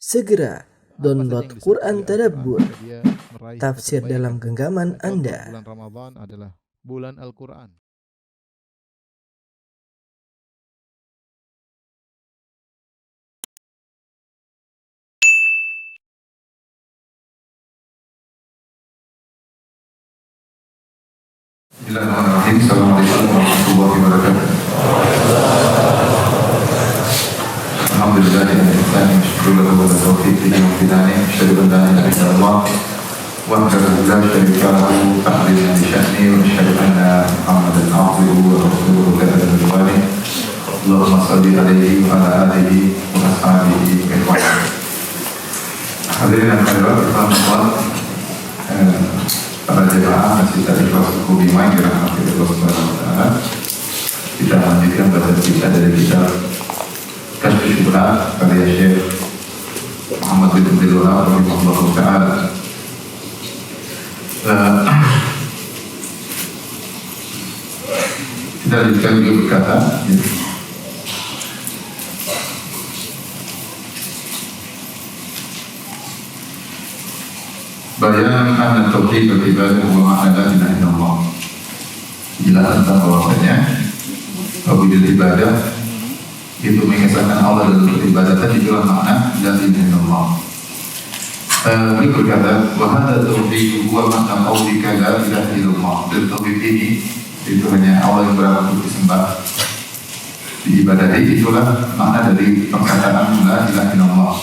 Segera download Quran Tadabbur, Dia meraih tafsir kebaikan. dalam genggaman Contoh Anda. bulan Ramadan adalah bulan Al-Quran. Bismillahirrahmanirrahim. Assalamualaikum warahmatullahi wabarakatuh. Alhamdulillahirrahmanirrahim. Syukurlah kepada taufiqih yang fidani. Asyhadu an la ilaha illallah wahdahu la syarika lahu ta'zima li sya'ni wa asyhadu anna Muhammadan abduhu wa rasuluhu la ilaha illallah. Allahumma shalli alaihi wa ala alihi wa ashabihi ajma'in. Hadirin yang berbahagia, teman-teman, para jemaah masjid Al-Ikhlas Kubima yang dirahmati Allah Subhanahu wa taala. Kita lanjutkan bacaan kita dari kitab Kasyfus Syubhat karya Syekh Muhammad bin Abdul Wahhab rahimahullah taala. Kita lanjutkan beliau berkata, bayan anna tauhid al-ibadah wa ma'na la ilaha illallah. Jelas tentang bahwasanya wujud ibadah itu mengesahkan Allah dalam beribadah tadi itulah makna la ilaha illallah. Beliau berkata, wa hadza tauhid huwa makna qaulika la ilaha illallah. Dan tauhid ini itu hanya Allah yang berhak untuk disembah, diibadahi, itulah makna dari perkataan la ilaha illallah.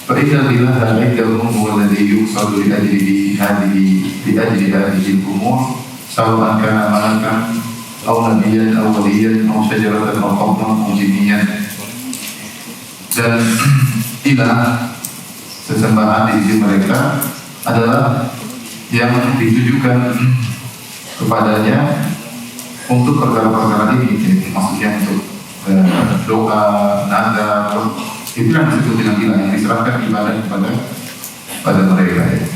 فإن الإله عندهم هو الذي يقصد لأجله هذه الأمور سواء كان ملكا أو نبيا أو وليا أو شجرة أو قبرا أو جنيا. Dan ilah sesembahan di sisi mereka adalah yang ditujukan kepadanya untuk perkara-perkara ini, maksudnya untuk doa, nazar, itu yang disebut dengan ilah, yang diserahkan ibadah pada mereka. Ya.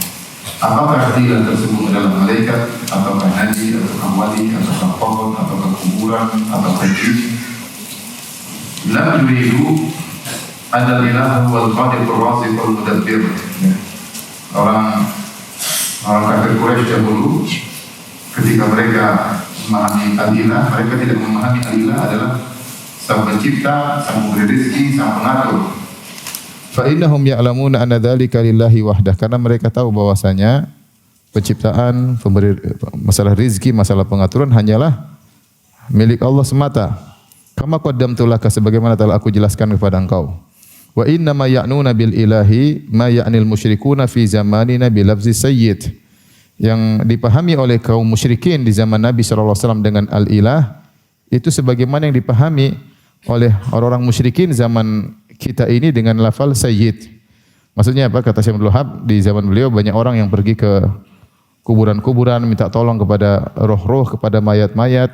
Apakah ilah tersebut adalah malaikat, ataukah nabi, ataukah wali, ataukah pohon, ataukah kuburan, ataukah jin? La yuridu anna ilah huwal qadirur raziq wal mudabbir. Orang kafir Quraisy dahulu ketika mereka memahami al-ilah, mereka tidak memahami al-ilah adalah sang pencipta, sang pemberi rezeki, sang pengatur. Fa innahum ya'lamuna anna dzalika lillahi wahdah, karena mereka tahu bahwasanya penciptaan, pemberi masalah rezeki, masalah pengaturan hanyalah milik Allah semata. Kama qaddamtu laka, sebagaimana telah aku jelaskan kepada engkau. Wa inna ma ya'nuna bil ilahi ma ya'nil musyrikuna fi zamanina bi lafzi sayyid. Yang dipahami oleh kaum musyrikin di zaman Nabi sallallahu alaihi wasallam dengan al-ilah itu sebagaimana yang dipahami oleh orang-orang musyrikin zaman kita ini dengan lafal sayyid. Maksudnya apa? Kata Syekh Abdul Wahhab, di zaman beliau banyak orang yang pergi ke kuburan-kuburan minta tolong kepada roh-roh, kepada mayat-mayat,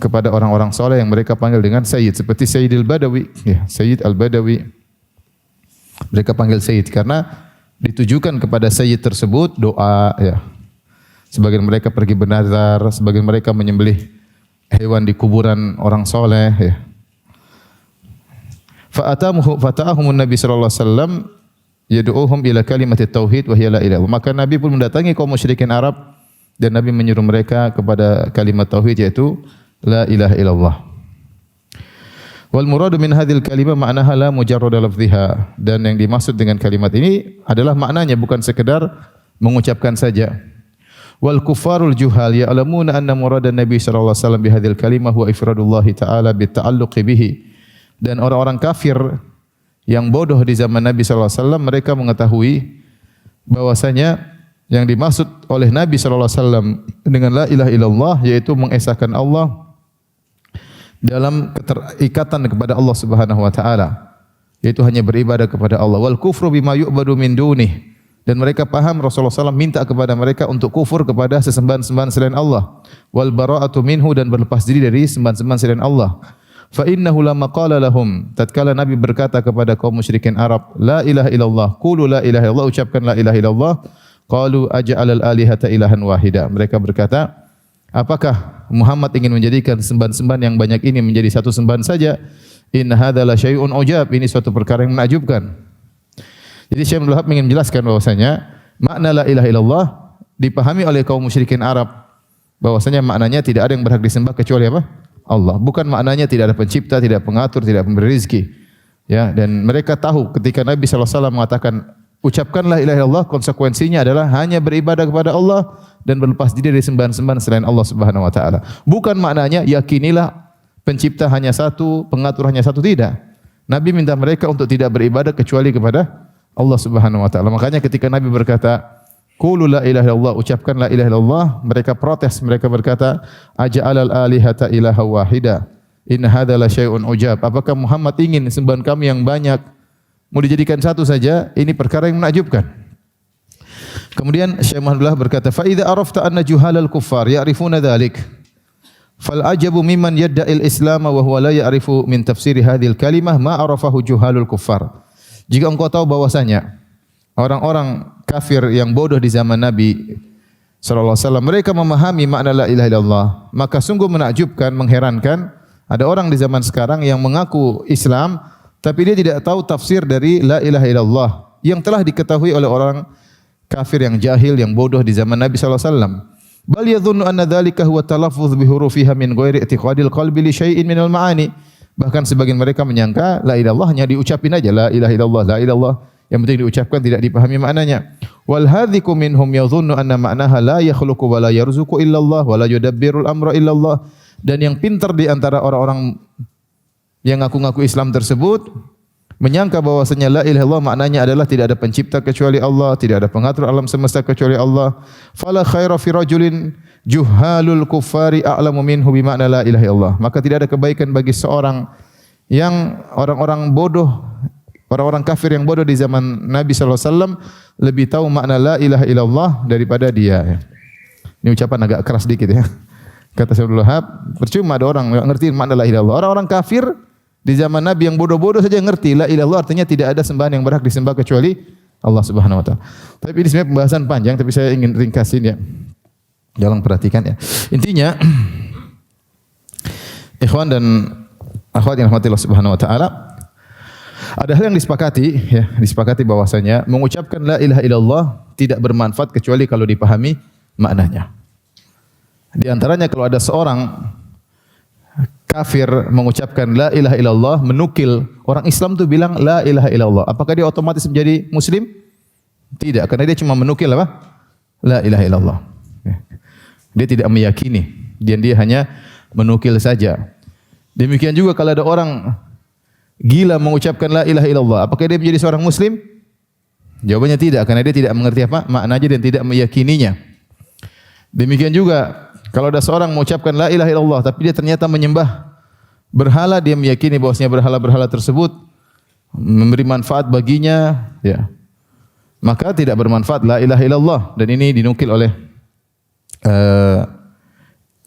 kepada orang-orang soleh yang mereka panggil dengan sayyid, seperti Sayyid al-Badawi, ya, Sayyid al-Badawi. Mereka panggil sayyid karena ditujukan kepada sayyid tersebut doa, ya. Sebagian mereka pergi bernazar, sebagian mereka menyembelih hewan di kuburan orang soleh, ya. Fata'ahumun Nabi sallallahu alaihi wasallam yad'uuhum ila kalimat tauhid wa hiya la ilaha. Maka Nabi pun mendatangi kaum musyrikin Arab dan Nabi menyuruh mereka kepada kalimat tauhid, yaitu la ilaha illallah. Wal muradu min hadhil kalimah ma'naha la mujarrada lafdhiha. Dan yang dimaksud dengan kalimat ini adalah maknanya bukan sekedar mengucapkan saja. Wal kuffarul juhal ya'lamuna anna muradan Nabi sallallahu alaihi wasallam bihadhil kalimah huwa ifradullah ta'ala bitta'alluqi bihi. Dan orang-orang kafir yang bodoh di zaman Nabi sallallahu alaihi wasallam, mereka mengetahui bahwasanya yang dimaksud oleh Nabi sallallahu alaihi wasallam dengan la ilaha illallah yaitu mengesahkan Allah dalam keterikatan kepada Allah Subhanahu wa taala, yaitu hanya beribadah kepada Allah. Wal kufru bima yu'badu min dunih. Dan mereka paham Rasulullah SAW minta kepada mereka untuk kufur kepada sesembahan-sembahan selain Allah. Wal bara'atu minhu, dan berlepas diri dari sembahan-sembahan selain Allah. Fa innahu lamma qala lahum, tatkala Nabi berkata kepada kaum musyrikin Arab, la ilaha illallah, qulu la ilaha illallah, ucapkan la ilaha illallah. Qalu aj'alal alihata ilahan wahida. Mereka berkata, apakah Muhammad ingin menjadikan sembahan-sembahan yang banyak ini menjadi satu sembahan saja? In hadza la syai'un ujab, ini suatu perkara yang menakjubkan. Jadi Syekh Abdul Wahab ingin menjelaskan bahwasanya makna la ilaha illallah dipahami oleh kaum musyrikin Arab bahwasanya maknanya tidak ada yang berhak disembah kecuali apa? Allah. Bukan maknanya tidak ada pencipta, tidak pengatur, tidak pemberi rezeki. Ya, dan mereka tahu ketika Nabi sallallahu alaihi wasallam mengatakan ucapkanlah la ilaha illallah, konsekuensinya adalah hanya beribadah kepada Allah dan berlepas diri dari sembahan-sembahan selain Allah Subhanahu wa taala. Bukan maknanya yakinilah pencipta hanya satu, pengatur hanya satu, tidak. Nabi minta mereka untuk tidak beribadah kecuali kepada Allah Subhanahu wa taala. Makanya ketika Nabi berkata, "Qulu la ilaha illallah," ucapkan la ilaha illallah, mereka protes, mereka berkata, "Aja'alal alihata ilaha wahida. In hadza la syai'un ujab." Apakah Muhammad ingin sembahan kami yang banyak mau dijadikan satu saja? Ini perkara yang menakjubkan. Kemudian Syekh Muhammad Abdullah berkata, "Fa idza arafta anna juhalal kuffar ya'rifuna dzalik, fal ajabu mimman yadda'il islam wa huwa la ya'rifu min tafsir hadhil kalimah ma arafahu juhalul kuffar." Jika engkau tahu bahwasanya orang-orang kafir yang bodoh di zaman Nabi sallallahu alaihi wasallam mereka memahami makna la ilaha illallah, maka sungguh menakjubkan, mengherankan ada orang di zaman sekarang yang mengaku Islam tapi dia tidak tahu tafsir dari la ilaha illallah yang telah diketahui oleh orang kafir yang jahil, yang bodoh di zaman Nabi sallallahu alaihi wasallam. Bal yadhunnu anna dzalika huwa talaffuz bi hurufiha min ghairi i'tiqadil qalbi li syai'in minal ma'ani. Bahkan sebagian mereka menyangka la ilaha illallah hanya diucapin aja, la ilaha illallah, la ilallah, yang penting diucapkan, tidak dipahami maknanya. Wal hadhiku minhum yadhunnu anna ma'naha la yakhluqu wa la yarzuqu illallah wa la yudabbirul amra illallah. Dan yang pintar di antara orang-orang yang ngaku-ngaku Islam tersebut menyangka bahwasanya la ilaha illallah maknanya adalah tidak ada pencipta kecuali Allah, tidak ada pengatur alam semesta kecuali Allah. Fala khaira fi rajulin juhalul kuffari a'lamu minhu bi makna la ilaha illallah. Maka tidak ada kebaikan bagi seorang yang orang-orang bodoh, orang-orang kafir yang bodoh di zaman Nabi sallallahu alaihi wasallam lebih tahu makna la ilaha illallah daripada dia. Ini ucapan agak keras dikit ya. Kata Syekh Abdul Wahab, percuma ada orang yang ngerti makna la ilaha illallah. Orang-orang kafir di zaman Nabi yang bodoh-bodoh saja ngerti la ilaha illallah artinya tidak ada sembahan yang berhak disembah kecuali Allah Subhanahu wa taala. Tapi ini sebenarnya pembahasan panjang, tapi saya ingin ringkasin ya. Jangan perhatikan ya. Intinya ikhwan dan akhwat yang rahmati Allah Subhanahu wa taala, ada hal yang disepakati bahwasanya mengucapkan la ilaha illallah tidak bermanfaat kecuali kalau dipahami maknanya. Di antaranya kalau ada seorang kafir mengucapkan la ilaha illallah, menukil orang Islam tu bilang la ilaha illallah, apakah dia otomatis menjadi muslim? Tidak, karena dia cuma menukil apa? La ilaha illallah. Dia tidak meyakini, dia hanya menukil saja. Demikian juga kalau ada orang gila mengucapkan la ilaha illallah, apakah dia menjadi seorang muslim? Jawabannya tidak, karena dia tidak mengerti apa maknanya dan tidak meyakininya. Demikian juga kalau ada seorang mengucapkan la ilaha illallah tapi dia ternyata menyembah berhala, dia meyakini bahwasanya berhala-berhala tersebut memberi manfaat baginya, ya, maka tidak bermanfaat la ilaha illallah. Dan ini dinukil oleh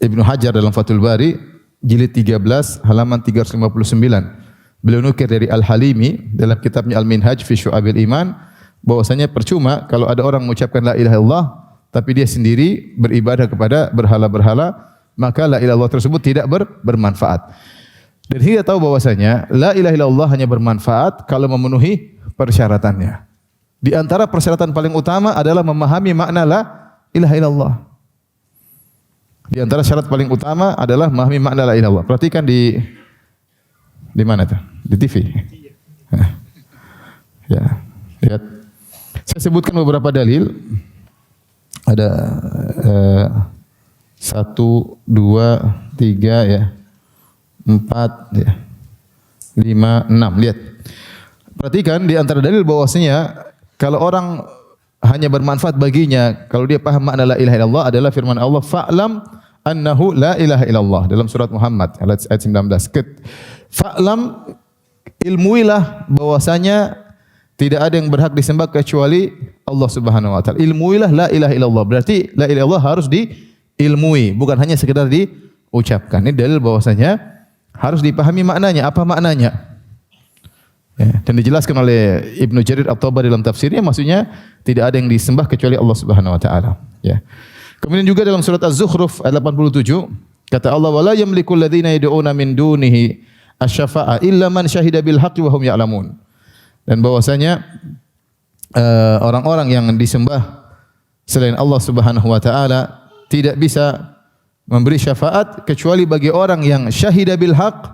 Ibnu Hajar dalam Fathul Bari jilid 13 halaman 359. Beliau nukir dari Al-Halimi dalam kitabnya Al-Minhaj fi Syu'abil Iman bahwasanya percuma kalau ada orang mengucapkan la ilaha illallah tapi dia sendiri beribadah kepada berhala-berhala, maka la ilaha illallah tersebut tidak bermanfaat. Dan kita tahu bahwasanya la ilaha illallah hanya bermanfaat kalau memenuhi persyaratannya. Di antara persyaratan paling utama adalah memahami makna la ilaha illallah. Di antara syarat paling utama adalah memahami makna la ilaha illallah. Perhatikan di mana tuh? Di TV. Ya, lihat. Saya sebutkan beberapa dalil. Ada 1, 2, 3 ya. 4 ya. 5, 6. Lihat. Perhatikan di antara dalil bahwasanya kalau orang hanya bermanfaat baginya kalau dia paham makna la ilaha illallah adalah firman Allah, fa'lam annahu la ilaha illallah dalam surat Muhammad ayat 19. Fa'lam, ilmuilah bahwasanya tidak ada yang berhak disembah kecuali Allah Subhanahu wa taala. Ilmuilah la ilaha illallah. Berarti la ilaha illallah harus diilmui, bukan hanya sekedar diucapkan. Ini dalil bahwasanya harus dipahami maknanya, apa maknanya. Ya, dan dijelaskan oleh Ibnu Jarir At-Tabari dalam tafsirnya, maksudnya tidak ada yang disembah kecuali Allah Subhanahu wa taala. Ya. Kemudian juga dalam surat Az-Zukhruf ayat 87 kata Allah, wala yamliku alladziina yad'uuna min dunihi asy-syafaa'a illa man syahida bil haqqi wa hum ya'lamun. Dan bahwasanya orang-orang yang disembah selain Allah Subhanahu wa taala tidak bisa memberi syafaat kecuali bagi orang yang syahida bil haq,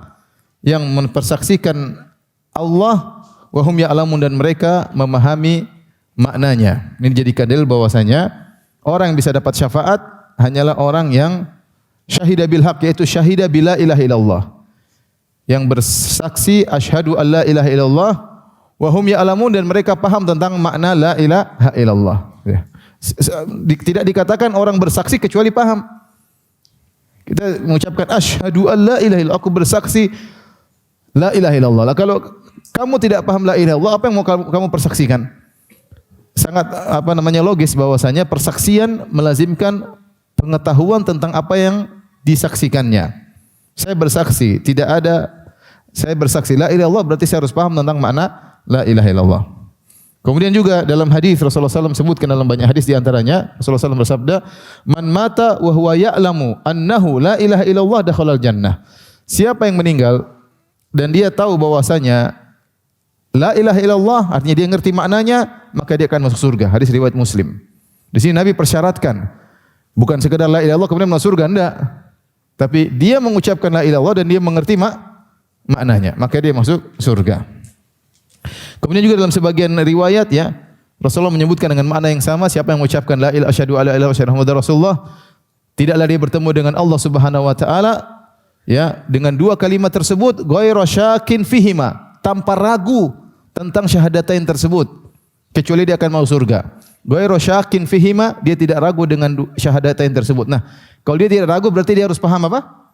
yang mempersaksikan Allah wa hum ya'lamun, dan mereka memahami maknanya. Ini dijadikan dalil bahwasanya orang yang bisa dapat syafaat hanyalah orang yang syahida bil haq, yaitu syahida bila ilaha illallah, yang bersaksi asyhadu alla ilaha illallah wa hum ya'lamun, dan mereka paham tentang makna la ilaha illallah. Ya. Tidak dikatakan orang bersaksi kecuali paham. Kita mengucapkan asyhadu alla ilaha illallah, aku bersaksi la ilaha illallah. Lah kalau kamu tidak paham la ilaha illallah, apa yang mau kamu persaksikan? Sangat logis bahwasanya persaksian melazimkan pengetahuan tentang apa yang disaksikannya. Saya bersaksi, saya bersaksi la ilaha illallah, berarti saya harus paham tentang makna la ilaha illallah. Kemudian juga dalam hadis Rasulullah SAW sebutkan, dalam banyak hadis di antaranya Rasulullah SAW bersabda, "Man mata wa huwa ya'lamu annahu la ilaha illallah dakhalal jannah." Siapa yang meninggal dan dia tahu bahwasanya la ilaha illallah, artinya dia ngerti maknanya, maka dia akan masuk surga. Hadis riwayat Muslim. Di sini Nabi persyaratkan, bukan sekedar la ilaha illallah kemudian masuk surga, enggak. Tapi dia mengucapkan la ilaha illallah dan dia mengerti maknanya, maka dia masuk surga. Kemudian juga dalam sebagian riwayat ya, Rasulullah menyebutkan dengan makna yang sama, siapa yang mengucapkan la ilaha asyhadu alla ilaha illallah Muhammadar Rasulullah, tidaklah dia bertemu dengan Allah Subhanahu wa taala ya dengan dua kalimat tersebut ghairu syakin fihima, tanpa ragu tentang syahadatain tersebut, kecuali dia akan masuk surga. Ghairu syakin fihima, dia tidak ragu dengan syahadatain tersebut. Nah, kalau dia tidak ragu berarti dia harus paham apa?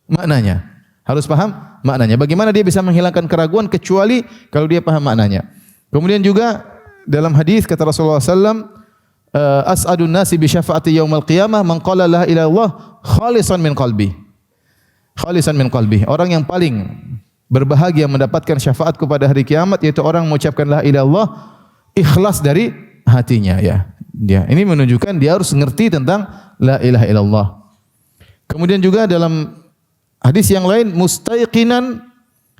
Maknanya. Harus paham maknanya. Bagaimana dia bisa menghilangkan keraguan kecuali kalau dia paham maknanya. Kemudian juga dalam hadis kata Rasulullah SAW, as'adun nasi bi syafaati yaumal qiyamah man qala la ilaha illallah khalisan min qalbi. Khalisan min qalbi. Orang yang paling berbahagia mendapatkan syafaatku pada hari kiamat yaitu orang mengucapkan la ilaha illallah ikhlas dari hatinya ya. Ini menunjukkan dia harus mengerti tentang la ilaha illallah. Kemudian juga dalam hadis yang lain, mustaiqinan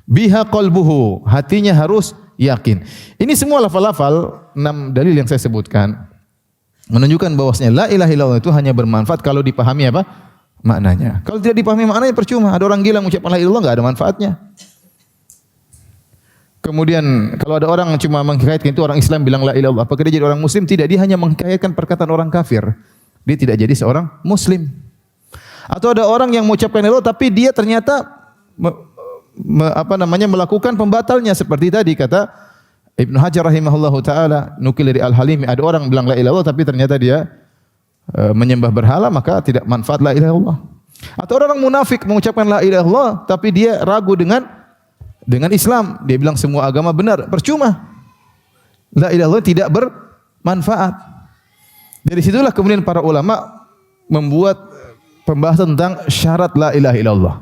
biha qalbuhu, hatinya harus yakin. Ini semua lafal-lafal 6 dalil yang saya sebutkan menunjukkan bahwasanya la ilaha illallah itu hanya bermanfaat kalau dipahami apa? Maknanya. Kalau tidak dipahami maknanya percuma. Ada orang gila mengucapkan la ilaha illallah enggak ada manfaatnya. Kemudian kalau ada orang cuma menghikayatkan itu orang Islam bilang la ilaha illallah, apakah dia jadi orang muslim? Tidak, dia hanya menghikayatkan perkataan orang kafir. Dia tidak jadi seorang muslim. Atau ada orang yang mengucapkan la ilaha illallah tapi dia ternyata melakukan pembatalnya, seperti tadi kata Ibnu Hajar rahimahullahu taala, nukil dari Al-Halimi, ada orang bilang la ilaha illallah tapi ternyata dia menyembah berhala, maka tidak manfaat la ilaha illallah. Atau orang munafik mengucapkan la ilaha illallah tapi dia ragu dengan Islam, dia bilang semua agama benar, percuma. La ilaha illallah tidak bermanfaat. Dari situlah kemudian para ulama membuat pembahasan tentang syarat la ilaha illallah.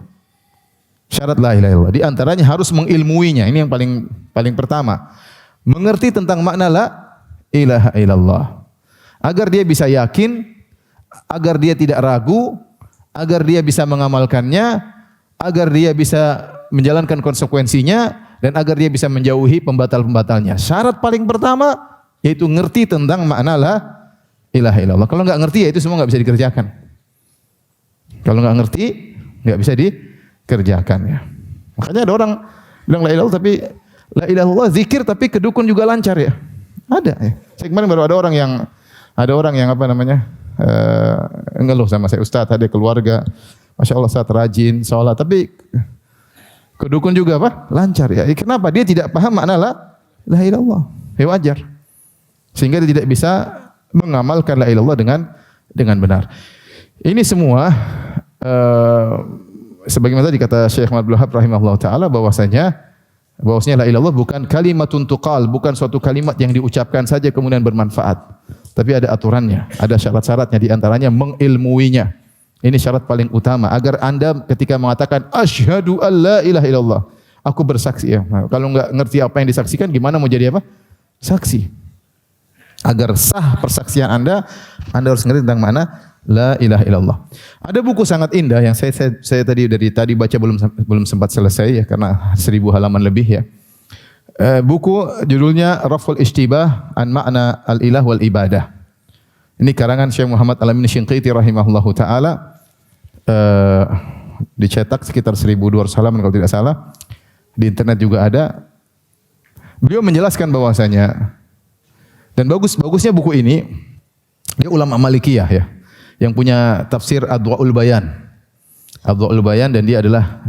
Syarat la ilaha illallah. Di antaranya harus mengilmuinya. Ini yang paling pertama. Mengerti tentang makna la ilaha illallah. Agar dia bisa yakin, agar dia tidak ragu, agar dia bisa mengamalkannya, agar dia bisa menjalankan konsekuensinya, dan agar dia bisa menjauhi pembatal-pembatalnya. Syarat paling pertama yaitu ngerti tentang makna la ilaha illallah. Kalau enggak ngerti ya itu semua enggak bisa dikerjakan. Kalau enggak ngerti enggak bisa dikerjakan ya. Makanya ada orang bilang la ilaha illallah tapi la ilaha illallah zikir tapi kedukun juga lancar ya. Ada ya. Saya kemarin baru ada orang yang ngeluh sama saya, Ustaz, ada keluarga Masya Allah Ustaz rajin sholat tapi kedukun juga lancar ya. Kenapa? Dia tidak paham makna la ilaha illallah. Ya wajar. Sehingga dia tidak bisa mengamalkan la ilaha illallah dengan benar. Ini semua sebagaimana tadi kata Syekh Muhammad bin Wahab rahimahullah taala bahwasanya la ilaha illallah bukan kalimatun tuqal, bukan suatu kalimat yang diucapkan saja kemudian bermanfaat. Tapi ada aturannya, ada syarat-syaratnya, di antaranya mengilmuinya. Ini syarat paling utama agar Anda ketika mengatakan asyhadu alla ilaha illallah, aku bersaksi ya. Nah, kalau enggak ngerti apa yang disaksikan gimana mau jadi apa? Saksi. Agar sah persaksian Anda harus ngerti tentang mana la ilaha illallah. Ada buku sangat indah yang saya tadi baca belum sempat selesai ya karena 1000 halaman lebih ya. Buku judulnya Raf'ul Ishtibah an Ma'na Al-Ilah wal Ibadah. Ini karangan Syekh Muhammad Al-Amin Syinqiti rahimahullahu taala. Dicetak sekitar 1200 halaman kalau tidak salah. Di internet juga ada. Beliau menjelaskan bahwasanya, dan bagusnya buku ini, dia ulama Malikiyah ya, yang punya tafsir Adwa'ul Bayan. Adwa'ul Bayan, dan dia adalah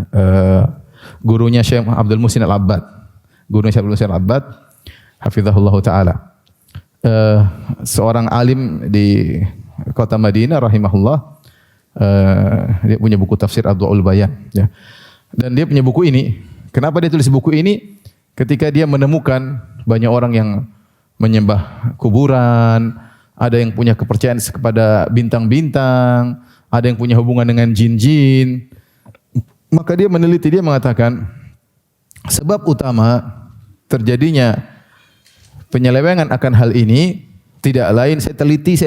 gurunya Syekh Abdul Muhsin Al-Abbad. Gurunya Syekh Abdul Muhsin Al-Abbad, hafizahullah ta'ala. Seorang alim di kota Madinah rahimahullah. Dia punya buku tafsir Adwa'ul Bayan ya. Dan dia punya buku ini. Kenapa dia tulis buku ini? Ketika dia menemukan banyak orang yang menyembah kuburan, ada yang punya kepercayaan kepada bintang-bintang, ada yang punya hubungan dengan jin-jin. Maka dia meneliti, dia mengatakan sebab utama terjadinya penyelewengan akan hal ini tidak lain, saya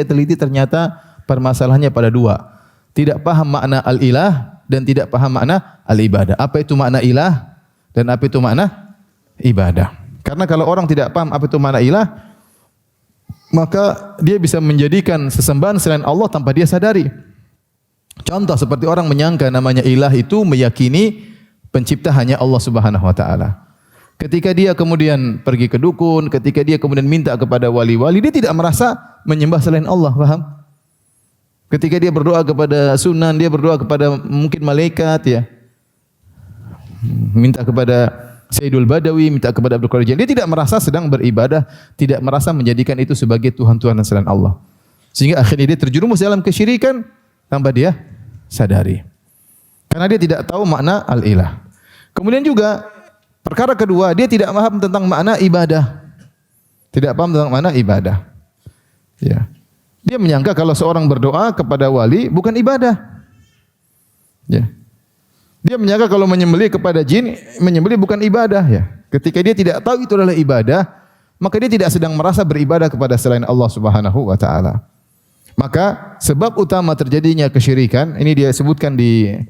teliti ternyata permasalahannya pada dua. Tidak paham makna al-ilah dan tidak paham makna al-ibadah. Apa itu makna ilah dan apa itu makna ibadah? Karena kalau orang tidak paham apa itu makna ilah, maka dia bisa menjadikan sesembahan selain Allah tanpa dia sadari. Contoh seperti orang menyangka namanya ilah itu meyakini pencipta hanya Allah Subhanahu wa taala. Ketika dia kemudian pergi ke dukun, ketika dia kemudian minta kepada wali-wali, dia tidak merasa menyembah selain Allah, paham? Ketika dia berdoa kepada sunan, dia berdoa kepada mungkin malaikat ya. Minta kepada Sayyidul Badawi, minta kepada Abdul Qadir Jailani, dia tidak merasa sedang beribadah, tidak merasa menjadikan itu sebagai Tuhan-Tuhan selain Allah. Sehingga akhirnya dia terjerumus dalam kesyirikan tanpa dia sadari. Karena dia tidak tahu makna al-ilah. Kemudian juga perkara kedua, dia tidak paham tentang makna ibadah. Tidak paham tentang makna ibadah. Ya. Dia menyangka kalau seorang berdoa kepada wali bukan ibadah. Ya. Dia menyangka kalau menyembelih kepada jin, menyembelih bukan ibadah ya. Ketika dia tidak tahu itu adalah ibadah, maka dia tidak sedang merasa beribadah kepada selain Allah Subhanahu wa taala. Maka sebab utama terjadinya kesyirikan, ini dia sebutkan di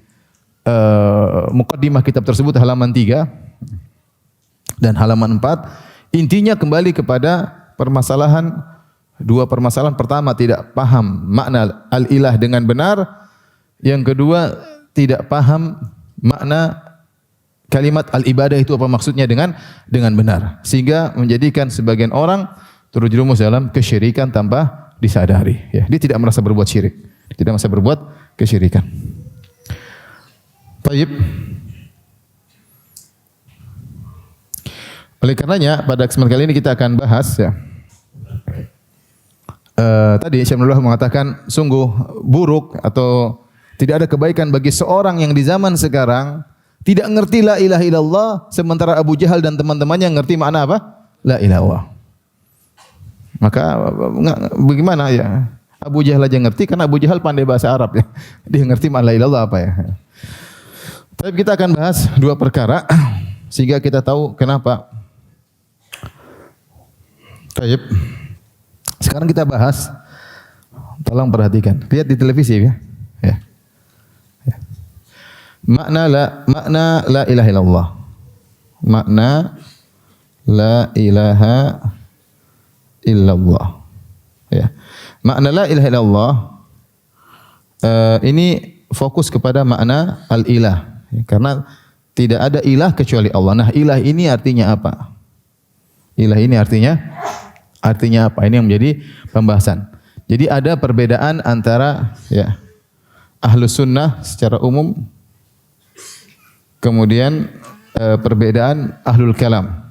muqaddimah kitab tersebut halaman 3 dan halaman 4. Intinya kembali kepada dua permasalahan. Pertama, tidak paham makna al-ilah dengan benar. Yang kedua, tidak paham makna kalimat al-ibadah itu apa maksudnya dengan benar. Sehingga menjadikan sebagian orang terjerumus dalam kesyirikan tanpa disadari. Ya, dia tidak merasa berbuat syirik, tidak merasa berbuat kesyirikan. Baik. Oleh karenanya pada kesempatan kali ini kita akan bahas ya. Tadi Syekh Abdullah mengatakan sungguh buruk atau tidak ada kebaikan bagi seorang yang di zaman sekarang tidak ngerti la ilaha illallah, sementara Abu Jahal dan teman-temannya ngerti makna apa? La ilaha illallah. Maka bagaimana ya? Abu Jahal aja ngerti karena Abu Jahal pandai bahasa Arab ya. Dia ngerti makna la ilaha illallah apa ya. Tapi kita akan bahas dua perkara sehingga kita tahu kenapa. Baik. Sekarang kita bahas, tolong perhatikan, lihat di televisi ya. Ya. Ya. Makna la ilaha illallah. Makna la ilaha illallah. Ya. Makna la ilaha illallah ini fokus kepada makna al-ilah. Ya, karena tidak ada ilah kecuali Allah. Nah, ilah ini artinya apa? Ilah ini artinya apa? Ini yang menjadi pembahasan. Jadi ada perbedaan antara ya Ahlus Sunnah secara umum, kemudian perbedaan Ahlul Kalam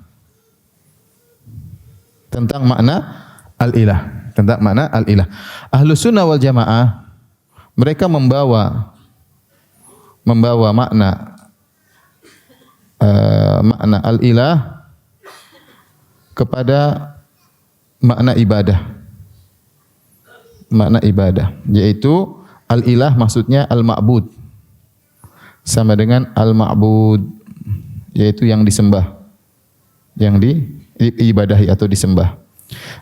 tentang makna al-ilah, Ahlus Sunnah wal Jamaah mereka membawa makna al-ilah kepada makna ibadah, yaitu al-ilah maksudnya al-ma'bud, sama dengan al-ma'bud, yaitu yang disembah, yang diibadahi atau disembah.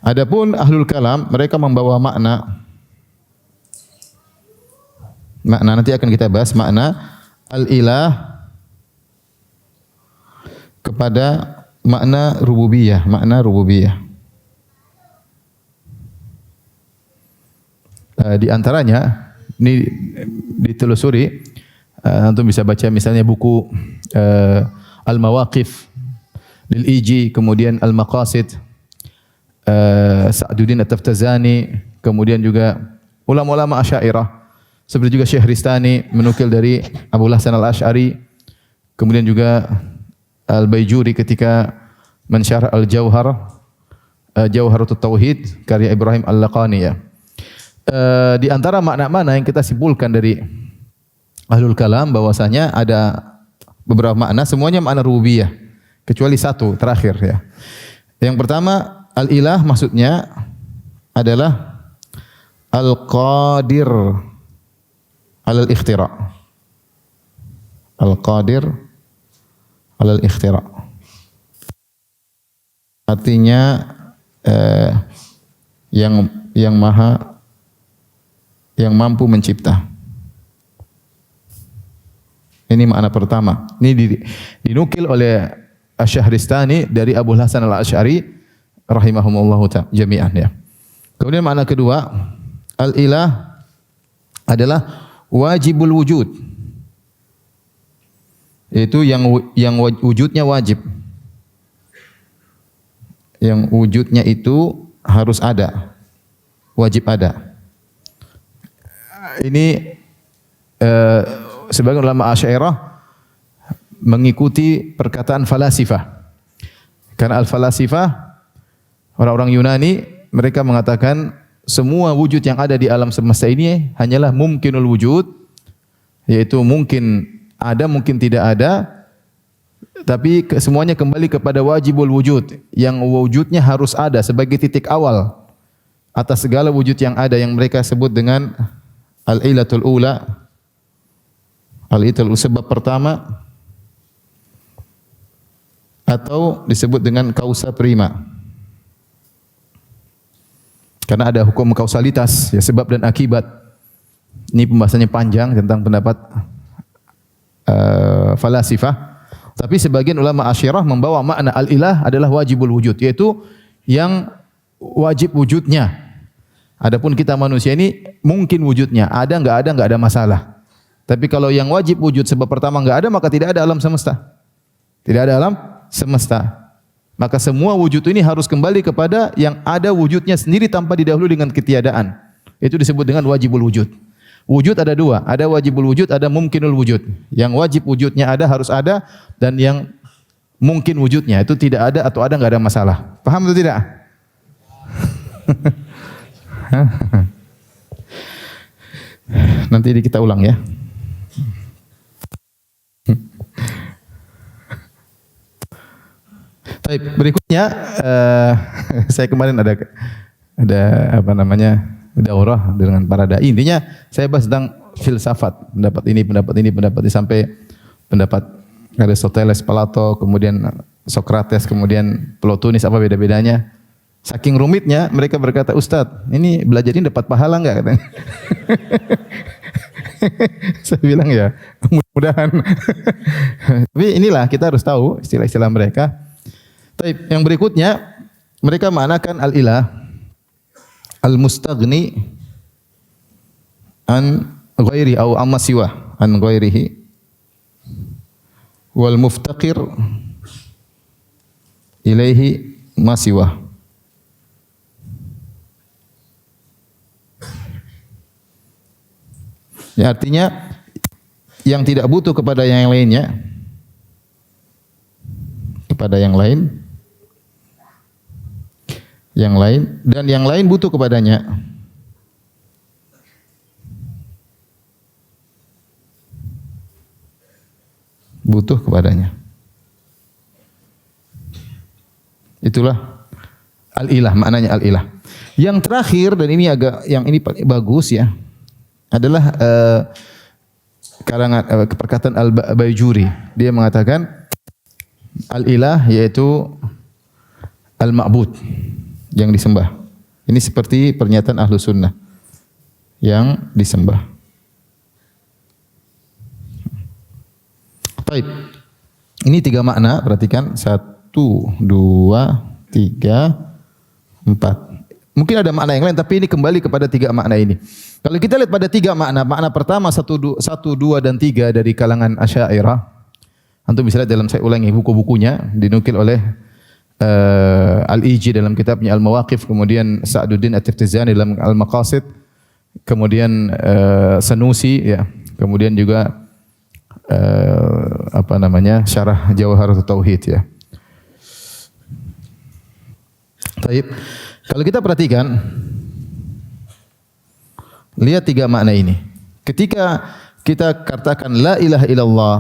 Adapun Ahlul Kalam mereka membawa makna nanti akan kita bahas makna al-ilah kepada makna rububiyah, makna rububiyah. Di antaranya ini ditelusuri, antum bisa baca misalnya buku Al-Mawaqif lil Iji, kemudian Al-Maqasid Sa'duddin At-Taftazani, kemudian juga ulama-ulama Asy'ariyah seperti juga Syekh Ristani menukil dari Abu Hasan Al-Asy'ari, kemudian juga Al-Baijuri ketika mensyarah Al-Jauhar, Jauharatut Tauhid karya Ibrahim Al-Laqani ya. Di antara makna-makna yang kita simpulkan dari Ahlul Kalam bahwasanya ada beberapa makna, semuanya makna rububiyah kecuali satu terakhir ya. Yang pertama, al-ilah maksudnya adalah al-qadir alal ikhtira. Al-qadir alal ikhtira. Artinya yang maha, yang mampu mencipta. Ini makna pertama. Ini dinukil oleh Asy-Syahristani dari Abu Hasan Al-Asy'ari rahimahumullahu ta'ala jami'an ya. Kemudian makna kedua, al-ilah adalah wajibul wujud. Itu yang wujudnya wajib. Yang wujudnya itu harus ada. Wajib ada. Ini sebagian ulama Asy'ariyah mengikuti perkataan falasifah. Karena al-falasifah, orang-orang Yunani, mereka mengatakan semua wujud yang ada di alam semesta ini hanyalah mumkinul wujud, yaitu mungkin ada, mungkin tidak ada, tapi semuanya kembali kepada wajibul wujud, yang wujudnya harus ada sebagai titik awal atas segala wujud yang ada, yang mereka sebut dengan al-ilatul ula. Al-ilatul sebab pertama, atau disebut dengan kausa prima. Karena ada hukum kausalitas, ya, sebab dan akibat. Ini pembahasannya panjang tentang pendapat falasifah. Tapi sebagian ulama Asy'ariyah membawa makna al-ilah adalah wajibul wujud, yaitu yang wajib wujudnya. Adapun kita manusia ini mungkin wujudnya, ada enggak ada masalah. Tapi kalau yang wajib wujud sebab pertama enggak ada, maka tidak ada alam semesta. Tidak ada alam semesta. Maka semua wujud ini harus kembali kepada yang ada wujudnya sendiri tanpa didahului dengan ketiadaan. Itu disebut dengan wajibul wujud. Wujud ada dua, ada wajibul wujud, ada mumkinul wujud. Yang wajib wujudnya ada, harus ada, dan yang mungkin wujudnya itu tidak ada atau ada enggak ada masalah. Paham atau tidak? Nanti kita ulang ya. Baik, berikutnya saya kemarin ada apa namanya daurah dengan para dai. Intinya saya bahas tentang filsafat, pendapat ini sampai pendapat Aristoteles, Plato, kemudian Socrates, kemudian Plotinus, apa beda-bedanya. Saking rumitnya mereka berkata, "Ustadz, ini belajar ini dapat pahala enggak?" katanya. Saya bilang ya, mudah-mudahan. Tapi inilah kita harus tahu istilah-istilah mereka. Tapi yang berikutnya mereka maknakan al-ilah al-mustaghni an ghairi au amma siwa an ghairihi wal muftaqir ilaihi ma siwa. Ya, artinya yang tidak butuh kepada yang lainnya, kepada yang lain, dan yang lain butuh kepadanya. Butuh kepadanya. Itulah al-ilah, maknanya al-ilah. Yang terakhir, dan ini yang ini paling bagus ya, adalah karangan perkataan Al-Baijuri. Dia mengatakan al-ilah yaitu al-ma'bud, yang disembah. Ini seperti pernyataan ahlu sunnah, yang disembah. Baik. Ini tiga makna, perhatikan saat 2, 3, 4. Mungkin ada makna yang lain, tapi ini kembali kepada 3 makna ini. Kalau kita lihat pada 3 makna, makna pertama 1, 2, dan 3 dari kalangan Asy'ariyah. Antum bisa lihat dalam, saya ulangi buku-bukunya, dinukil oleh Al-Iji dalam kitabnya Al-Mawaqif, kemudian Sa'duddin At-Tirtizani dalam Al-Maqasid, kemudian Sanusi, ya, kemudian juga Syarah Jawharatut Tauhid, ya. Baik. Kalau kita perhatikan, lihat 3 makna ini. Ketika kita katakan la ilaha illallah,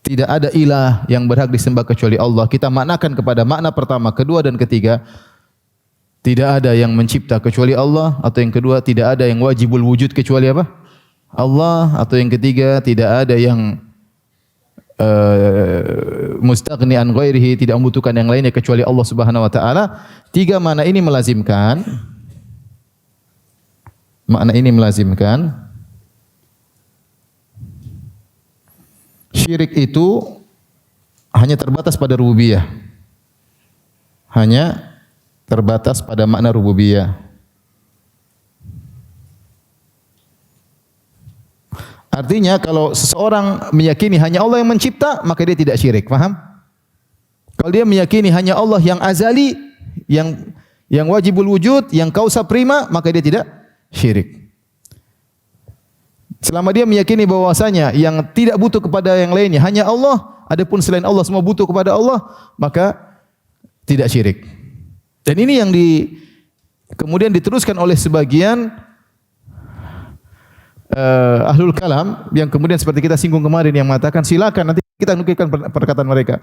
tidak ada ilah yang berhak disembah kecuali Allah, kita maknakan kepada makna pertama, kedua, dan ketiga. Tidak ada yang mencipta kecuali Allah, atau yang kedua, tidak ada yang wajibul wujud kecuali apa? Allah, atau yang ketiga, tidak ada yang mustaghni an ghairihi, tidak membutuhkan yang lainnya kecuali Allah Subhanahu wa taala. 3 makna ini melazimkan, syirik itu hanya terbatas pada rububiyah. Hanya terbatas pada makna rububiyah. Artinya kalau seseorang meyakini hanya Allah yang mencipta, maka dia tidak syirik, paham? Kalau dia meyakini hanya Allah yang azali, yang wajibul wujud, yang kausa prima, maka dia tidak syirik. Selama dia meyakini bahwasanya yang tidak butuh kepada yang lainnya hanya Allah, adapun selain Allah semua butuh kepada Allah, maka tidak syirik. Dan ini yang kemudian diteruskan oleh sebagian ahlul kalam yang kemudian seperti kita singgung kemarin, yang mengatakan silakan, nanti kita nukilkan perkataan mereka.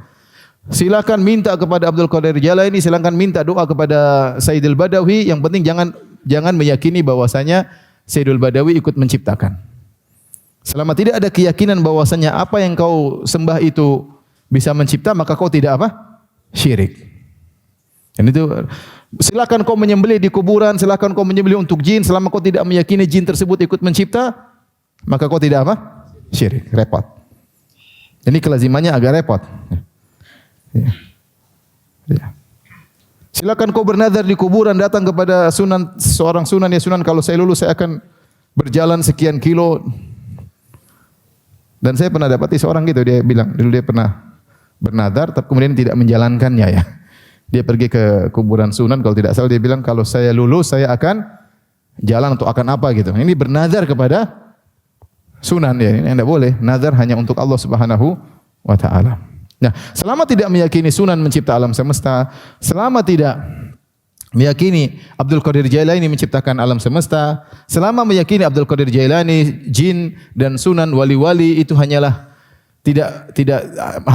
Silakan minta kepada Abdul Qadir Jailani, silakan minta doa kepada Sayyidul Badawi, yang penting jangan meyakini bahwasanya Sayyidul Badawi ikut menciptakan. Selama tidak ada keyakinan bahwasanya apa yang kau sembah itu bisa mencipta, maka kau tidak apa? Syirik. Dan itu silakan kau menyembelih di kuburan, silakan kau menyembelih untuk jin, selama kau tidak meyakini jin tersebut ikut mencipta, maka kau tidak apa? Syirik. Repot. Ini kelazimannya agak repot. Ya. Ya. Silakan kau bernazar di kuburan, datang kepada seorang sunan, ya sunan, kalau saya lulus saya akan berjalan sekian kilo. Dan saya pernah dapati seorang gitu, dia bilang dulu dia pernah bernazar, tapi kemudian tidak menjalankannya, ya. Dia pergi ke kuburan sunan, kalau tidak salah dia bilang, kalau saya lulus saya akan jalan untuk akan apa gitu. Ini bernazar kepada sunan, ya. Ini tidak boleh. Nazar hanya untuk Allah Subhanahu wa taala. Nah, selama tidak meyakini sunan mencipta alam semesta, selama tidak meyakini Abdul Qadir Jailani menciptakan alam semesta, selama meyakini Abdul Qadir Jailani, jin dan sunan wali-wali itu hanyalah tidak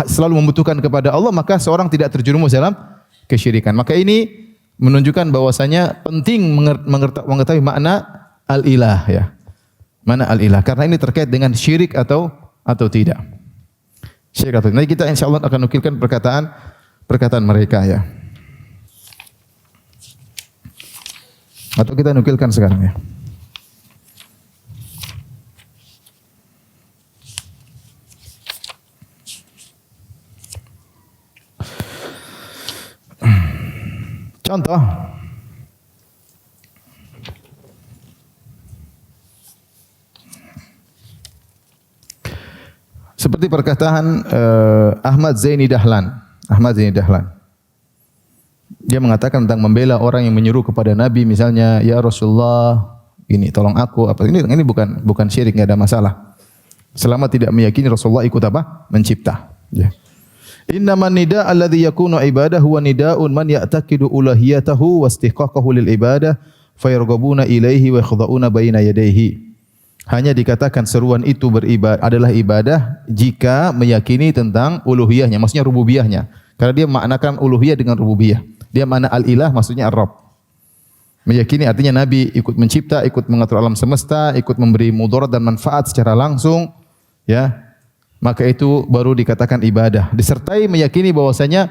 selalu membutuhkan kepada Allah, maka seorang tidak terjerumus dalam kesyirikan. Maka ini menunjukkan bahwasanya penting mengetahui makna al-ilah, ya. Mana al-ilah? Karena ini terkait dengan syirik atau tidak. Syirik atau. Nanti kita insyaallah akan nukilkan perkataan mereka, ya. Atau kita nukilkan sekarang, ya. Contoh, seperti perkataan Ahmad Zaini Dahlan. Dia mengatakan tentang membela orang yang menyuruh kepada Nabi, misalnya, ya Rasulullah, ini tolong aku, apa ini bukan syirik, enggak ada masalah. Selama tidak meyakini Rasulullah ikut apa? Mencipta. Ya. Innaman nida alladhi yakunu ibadah huwa nidaun man ya'taqidu ulahiyatahu wa istihqaqahu lil ibadah fayarghabuna ilaihi wa yakhda'una baina yadayhi. Hanya dikatakan seruan itu adalah ibadah jika meyakini tentang uluhiyahnya, maksudnya rububiyahnya. Karena dia maknakan uluhiyah dengan rububiyah. Dia makna al-ilah maksudnya ar-rabb. Meyakini artinya Nabi ikut mencipta, ikut mengatur alam semesta, ikut memberi mudarat dan manfaat secara langsung, ya. Maka itu baru dikatakan ibadah. Disertai meyakini bahwasanya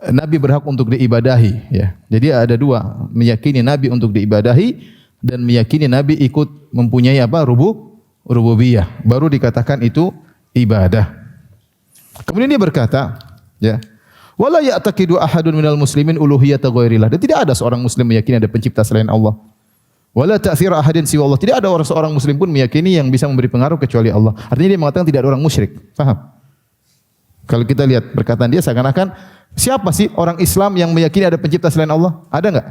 Nabi berhak untuk diibadahi, ya. Jadi ada dua, meyakini Nabi untuk diibadahi dan meyakini Nabi ikut mempunyai apa? Rububiyah. Baru dikatakan itu ibadah. Kemudian dia berkata, ya, Wala ya'taqidu ahadun minal muslimin uluhiyata ghairillah. Dan tidak ada seorang muslim meyakini ada pencipta selain Allah. Wala ta'thira ahadin siwa Allah. Tidak ada seorang muslim pun meyakini yang bisa memberi pengaruh kecuali Allah. Artinya dia mengatakan tidak ada orang musyrik. Paham? Kalau kita lihat perkataan dia seakan-akan siapa sih orang Islam yang meyakini ada pencipta selain Allah? Ada enggak?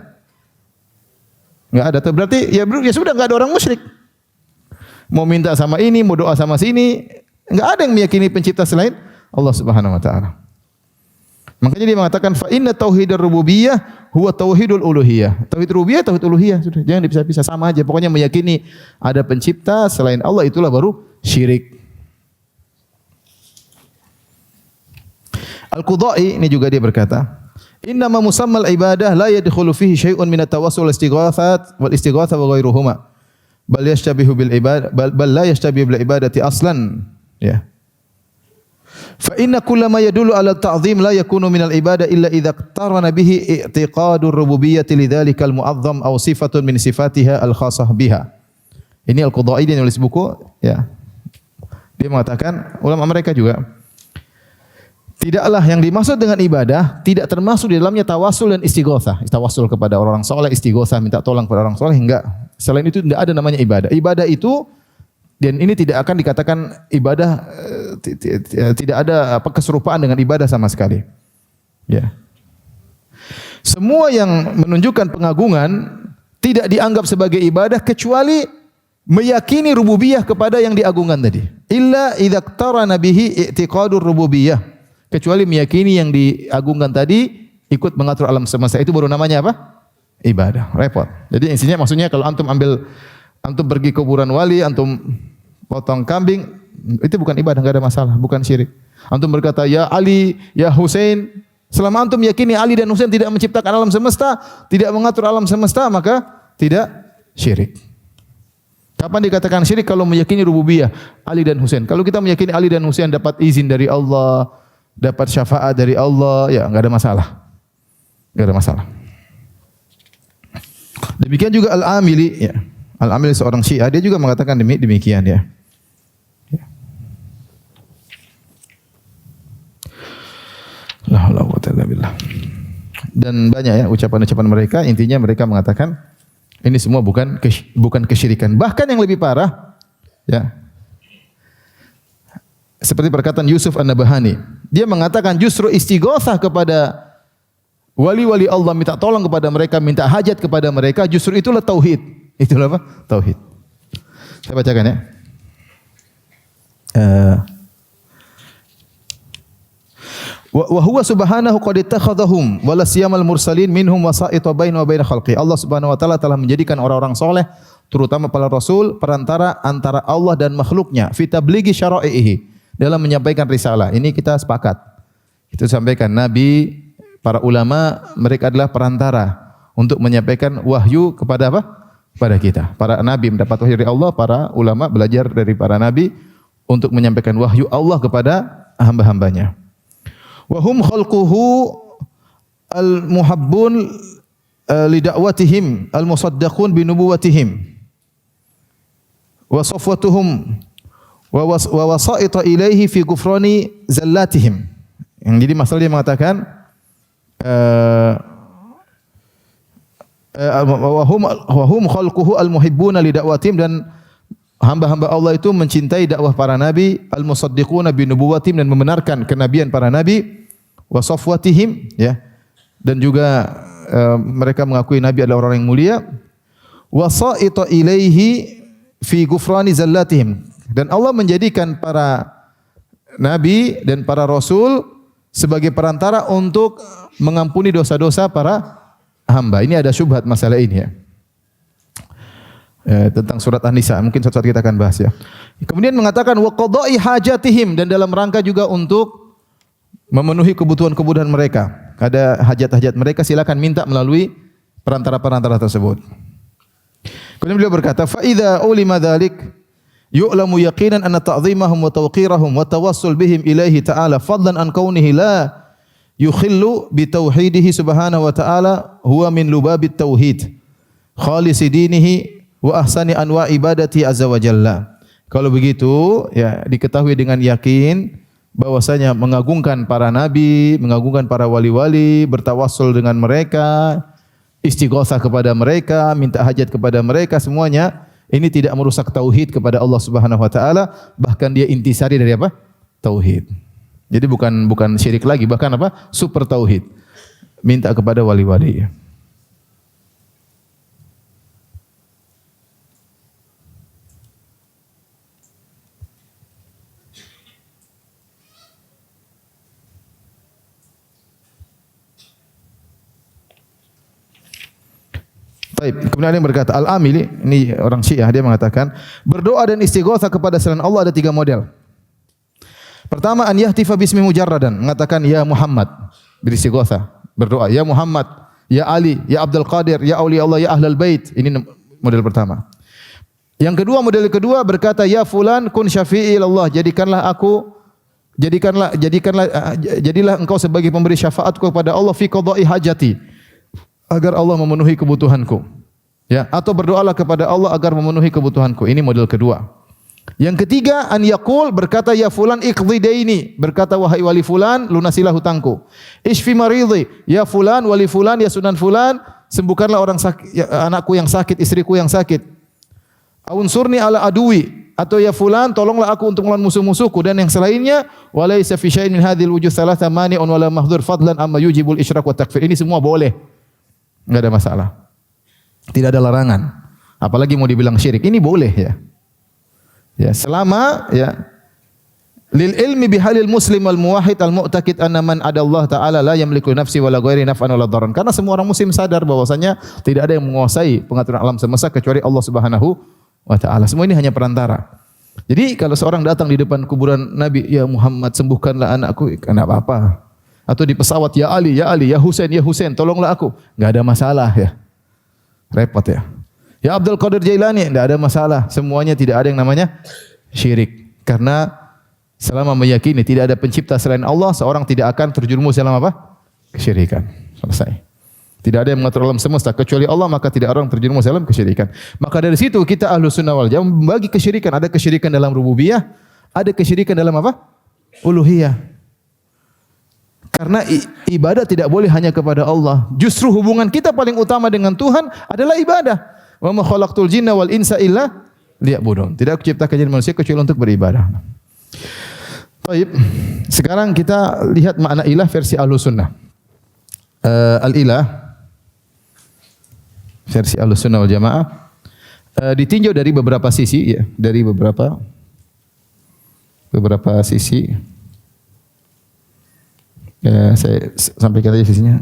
Enggak ada. Berarti ya sudah enggak ada orang musyrik. Mau minta sama ini, mau doa sama sini, enggak ada yang meyakini pencipta selain Allah Subhanahu wa taala. Makanya dia mengatakan fa inna tauhidar rububiyah huwa tauhidul uluhiyah. Tauhid rububiyah, tauhid uluhiyah, sudah jangan dipisah-pisah, sama aja. Pokoknya meyakini ada pencipta selain Allah itulah baru syirik. Al-Qudai ini juga dia berkata, "Innama musammal ibadah la yadkhulu fihi syai'un min at-tawassul wal istighatsah wa ghairuhuma. Bal yashtabihu bil ibadah bal la yashtabihu bil ibadati aslan." Ya. Fa inna kullama yadullu ala ta'zim la yakunu minal ibadah illa idza qarana bihi i'tiqadur rububiyyati lidzalikal mu'azzam aw sifatun min sifatiha al-khassah biha. Ini Al-Qudai dia nulis buku ya. Dia mengatakan ulama mereka juga tidaklah yang dimaksud dengan ibadah tidak termasuk di dalamnya tawassul dan istighatsah. Tawassul kepada orang saleh, istighatsah minta tolong kepada orang saleh, enggak. Selain itu tidak ada namanya ibadah. Ibadah itu dan ini tidak akan dikatakan ibadah, tidak ada keserupaan dengan ibadah sama sekali. Ya. Semua yang menunjukkan pengagungan tidak dianggap sebagai ibadah kecuali meyakini rububiyah kepada yang diagungkan tadi. Illa idza iqtarana bihi i'tiqadur rububiyah. Kecuali meyakini yang diagungkan tadi ikut mengatur alam semesta, itu baru namanya apa? Ibadah. Repot. Jadi intinya maksudnya kalau antum pergi ke kuburan wali, antum potong kambing, itu bukan ibadah, enggak ada masalah, bukan syirik. Antum berkata ya Ali, ya Husain, selama antum yakini Ali dan Husain tidak menciptakan alam semesta, tidak mengatur alam semesta, maka tidak syirik. Kapan dikatakan syirik? Kalau meyakini rububiyah Ali dan Husain. Kalau kita meyakini Ali dan Husain dapat izin dari Allah, dapat syafaat dari Allah, ya enggak ada masalah. Enggak ada masalah. Demikian juga Al-Amili, ya. Al-Amili seorang Syiah, dia juga mengatakan demikian ya. La haula wa quwwata illa billah. Dan banyak ya ucapan-ucapan mereka, intinya mereka mengatakan ini semua bukan kesyirikan. Bahkan yang lebih parah ya. Seperti perkataan Yusuf An-Nabhani. Dia mengatakan justru istighatsah kepada wali-wali Allah, minta tolong kepada mereka, minta hajat kepada mereka, justru itulah tauhid. Itulah apa? Tauhid. Saya bacakan ya. Wa huwa subhanahu qad ittakhadhahum wa la siyamal mursalin minhum wasa'ita baina wa baina khalqi. Allah Subhanahu wa taala telah menjadikan orang-orang saleh, terutama para rasul, perantara antara Allah dan makhluknya, fi tablighi syara'ihi, dalam menyampaikan risalah. Ini kita sepakat. Itu sampaikan nabi, para ulama, mereka adalah perantara untuk menyampaikan wahyu kepada apa? Kepada kita. Para nabi mendapat wahyu dari Allah, para ulama belajar dari para nabi untuk menyampaikan wahyu Allah kepada hamba-hambanya. Wa hum khalquhu al-muhabbun li da'watihim al-musaddaqun bi nubuwatihim wa safwatuhum wa wasa'ita ilaihi fi ghufrani zallatihim. Yang jadi masalah dia mengatakan wa hum khalquhu al-muhibbuna li da'watihim, dan hamba-hamba Allah itu mencintai dakwah para nabi, al-musaddiquna bi nubuwatihim, dan membenarkan kenabian para nabi, wa safwatihim, ya, dan juga mereka mengakui nabi adalah orang yang mulia, wa sa'ita ilaihi fi ghufrani zallatihim, dan Allah menjadikan para nabi dan para rasul sebagai perantara untuk mengampuni dosa-dosa para hamba. Ini ada syubhat masalah ini ya. Tentang surat An-Nisa, mungkin suatu saat kita akan bahas ya. Kemudian mengatakan wa qada'i hajatihim, dan dalam rangka juga untuk memenuhi kebutuhan-kebutuhan mereka. Ada hajat-hajat mereka, silakan minta melalui perantara-perantara tersebut. Kemudian beliau berkata, fa idza ulima dzalik yu'lamu yaqinan anna ta'dhimahum wa tawqirahum wa tawassul bihim ilaihi ta'ala fadlan an kaunihi la yukhillu bi tauhidihi subhanahu wa ta'ala huwa min lubabit tauhid khalisi dinihi wa ahsani anwa ibadati azza wa jalla. Kalau begitu ya diketahui dengan yakin bahwasanya mengagungkan para nabi, mengagungkan para wali-wali, bertawassul dengan mereka, istighosah kepada mereka, minta hajat kepada mereka, semuanya ini tidak merusak tauhid kepada Allah Subhanahu wa taala, bahkan dia intisari dari apa? Tauhid. Jadi bukan syirik lagi, bahkan apa? Super tauhid. Minta kepada wali-wali. Baik, kemudian ada yang berkata, Al-Amili, ini orang Syiah, dia mengatakan, berdoa dan istighatsah kepada selain Allah ada 3 model. Pertama, an yahtifa bismi mujarradan, mengatakan ya Muhammad, beristighatsah, berdoa ya Muhammad, ya Ali, ya Abdul Qadir, ya Aulia Allah, ya Ahlul Bait. Ini model pertama. Yang kedua, model kedua berkata ya fulan kun syafi'i Allah, jadilah engkau sebagai pemberi syafaatku kepada Allah fi qada'i hajati, agar Allah memenuhi kebutuhanku. Ya, atau berdoalah kepada Allah agar memenuhi kebutuhanku. Ini model kedua. Yang ketiga, an yaqul, berkata ya fulan iqdhi daini, berkata wahai wali fulan, lunasilah hutangku. Ishfi maridhi, ya fulan wali fulan, ya sunan fulan, sembuhkanlah orang sakit, ya, anakku yang sakit, istriku yang sakit. Unsurni ala aduwi, atau ya fulan tolonglah aku untuk melawan musuh-musuhku, dan yang selainnya. Walaysa fi syai'in min hadhil wujuh thalatha mani'un wala mahdhur fadlan amma yujibul isyrak wa takfir. Ini semua boleh. Enggak ada masalah. Tidak ada larangan. Apalagi mau dibilang syirik, ini boleh ya. Ya, selama ya lil ilmi bihalil muslim wal muwahhid al mu'taqid anna man ada Allah taala la yamliku nafsi wala ghairi naf'an wala dharran. Karena semua orang muslim sadar bahwasanya tidak ada yang menguasai pengaturan alam semesta kecuali Allah Subhanahu wa taala. Semua ini hanya perantara. Jadi kalau seorang datang di depan kuburan Nabi, ya Muhammad sembuhkanlah anakku, enggak apa-apa. Atau di pesawat, ya Ali, ya Ali, ya Husain, tolonglah aku. Enggak ada masalah ya. Repot ya. Ya Abdul Qadir Jailani, enggak ada masalah. Semuanya tidak ada yang namanya syirik. Karena selama meyakini tidak ada pencipta selain Allah, seorang tidak akan terjerumus dalam apa? Kesyirikan. Selesai. Tidak ada yang mengatur alam semesta kecuali Allah, maka tidak orang terjerumus dalam kesyirikan. Maka dari situ kita Ahlus Sunnah wal Jamaah membagi kesyirikan. Ada kesyirikan dalam rububiyah, ada kesyirikan dalam apa? Uluhiyah. Karena ibadah tidak boleh hanya kepada Allah. Justru hubungan kita paling utama dengan Tuhan adalah ibadah. Wa ma khalaqtul jinna wal insa illa liya'budun. Tidak aku ciptakan jin manusia kecuali untuk beribadah. Baik. Sekarang kita lihat makna ilah versi Ahlus Sunnah. Al-ilah versi Ahlus Sunnah wal Jamaah ditinjau dari beberapa sisi ya, dari beberapa sisi. Ya, saya sampaikan aja sisinya.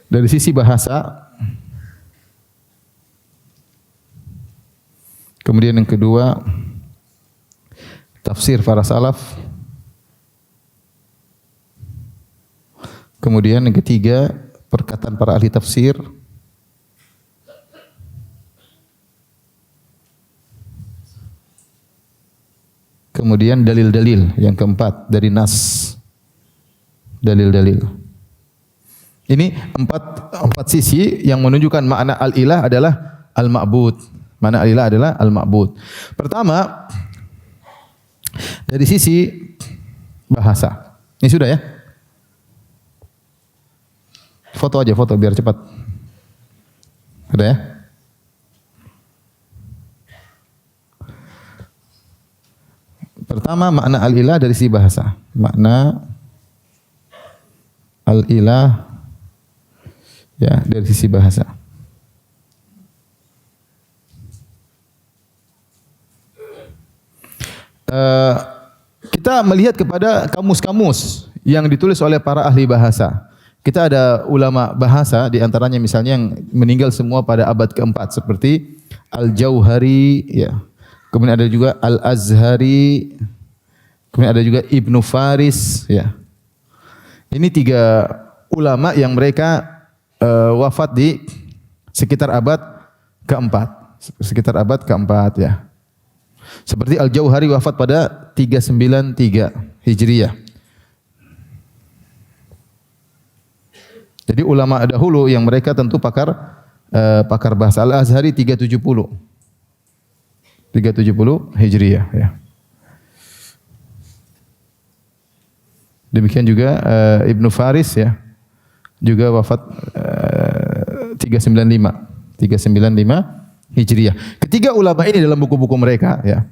Dari sisi bahasa, kemudian yang kedua tafsir para salaf, kemudian yang ketiga perkataan para ahli tafsir, kemudian dalil-dalil yang keempat dari nas, dalil-dalil. Ini empat sisi yang menunjukkan makna al-ilah adalah al-ma'bud. Makna al-ilah adalah al-ma'bud. Pertama, dari sisi bahasa. Ini sudah ya? Foto aja, foto biar cepat. Ada ya? Pertama, makna al-ilah dari sisi bahasa. Makna al-ilah ya dari sisi bahasa. Kita melihat kepada kamus-kamus yang ditulis oleh para ahli bahasa. Kita ada ulama bahasa, di antaranya misalnya yang meninggal semua pada abad keempat seperti Al-Jauhari, ya. Kemudian ada juga Al-Azhari, kemudian ada juga Ibnu Faris, ya. Ini 3 ulama yang mereka wafat di sekitar abad keempat, ya. Seperti Al-Jauhari wafat pada 393 Hijriyah. Jadi ulama dahulu yang mereka tentu pakar bahasa. Al-Azhari 370 Hijriyah ya. Demikian juga Ibnu Faris ya. Juga wafat 395 Hijriah. Ketiga ulama ini dalam buku-buku mereka ya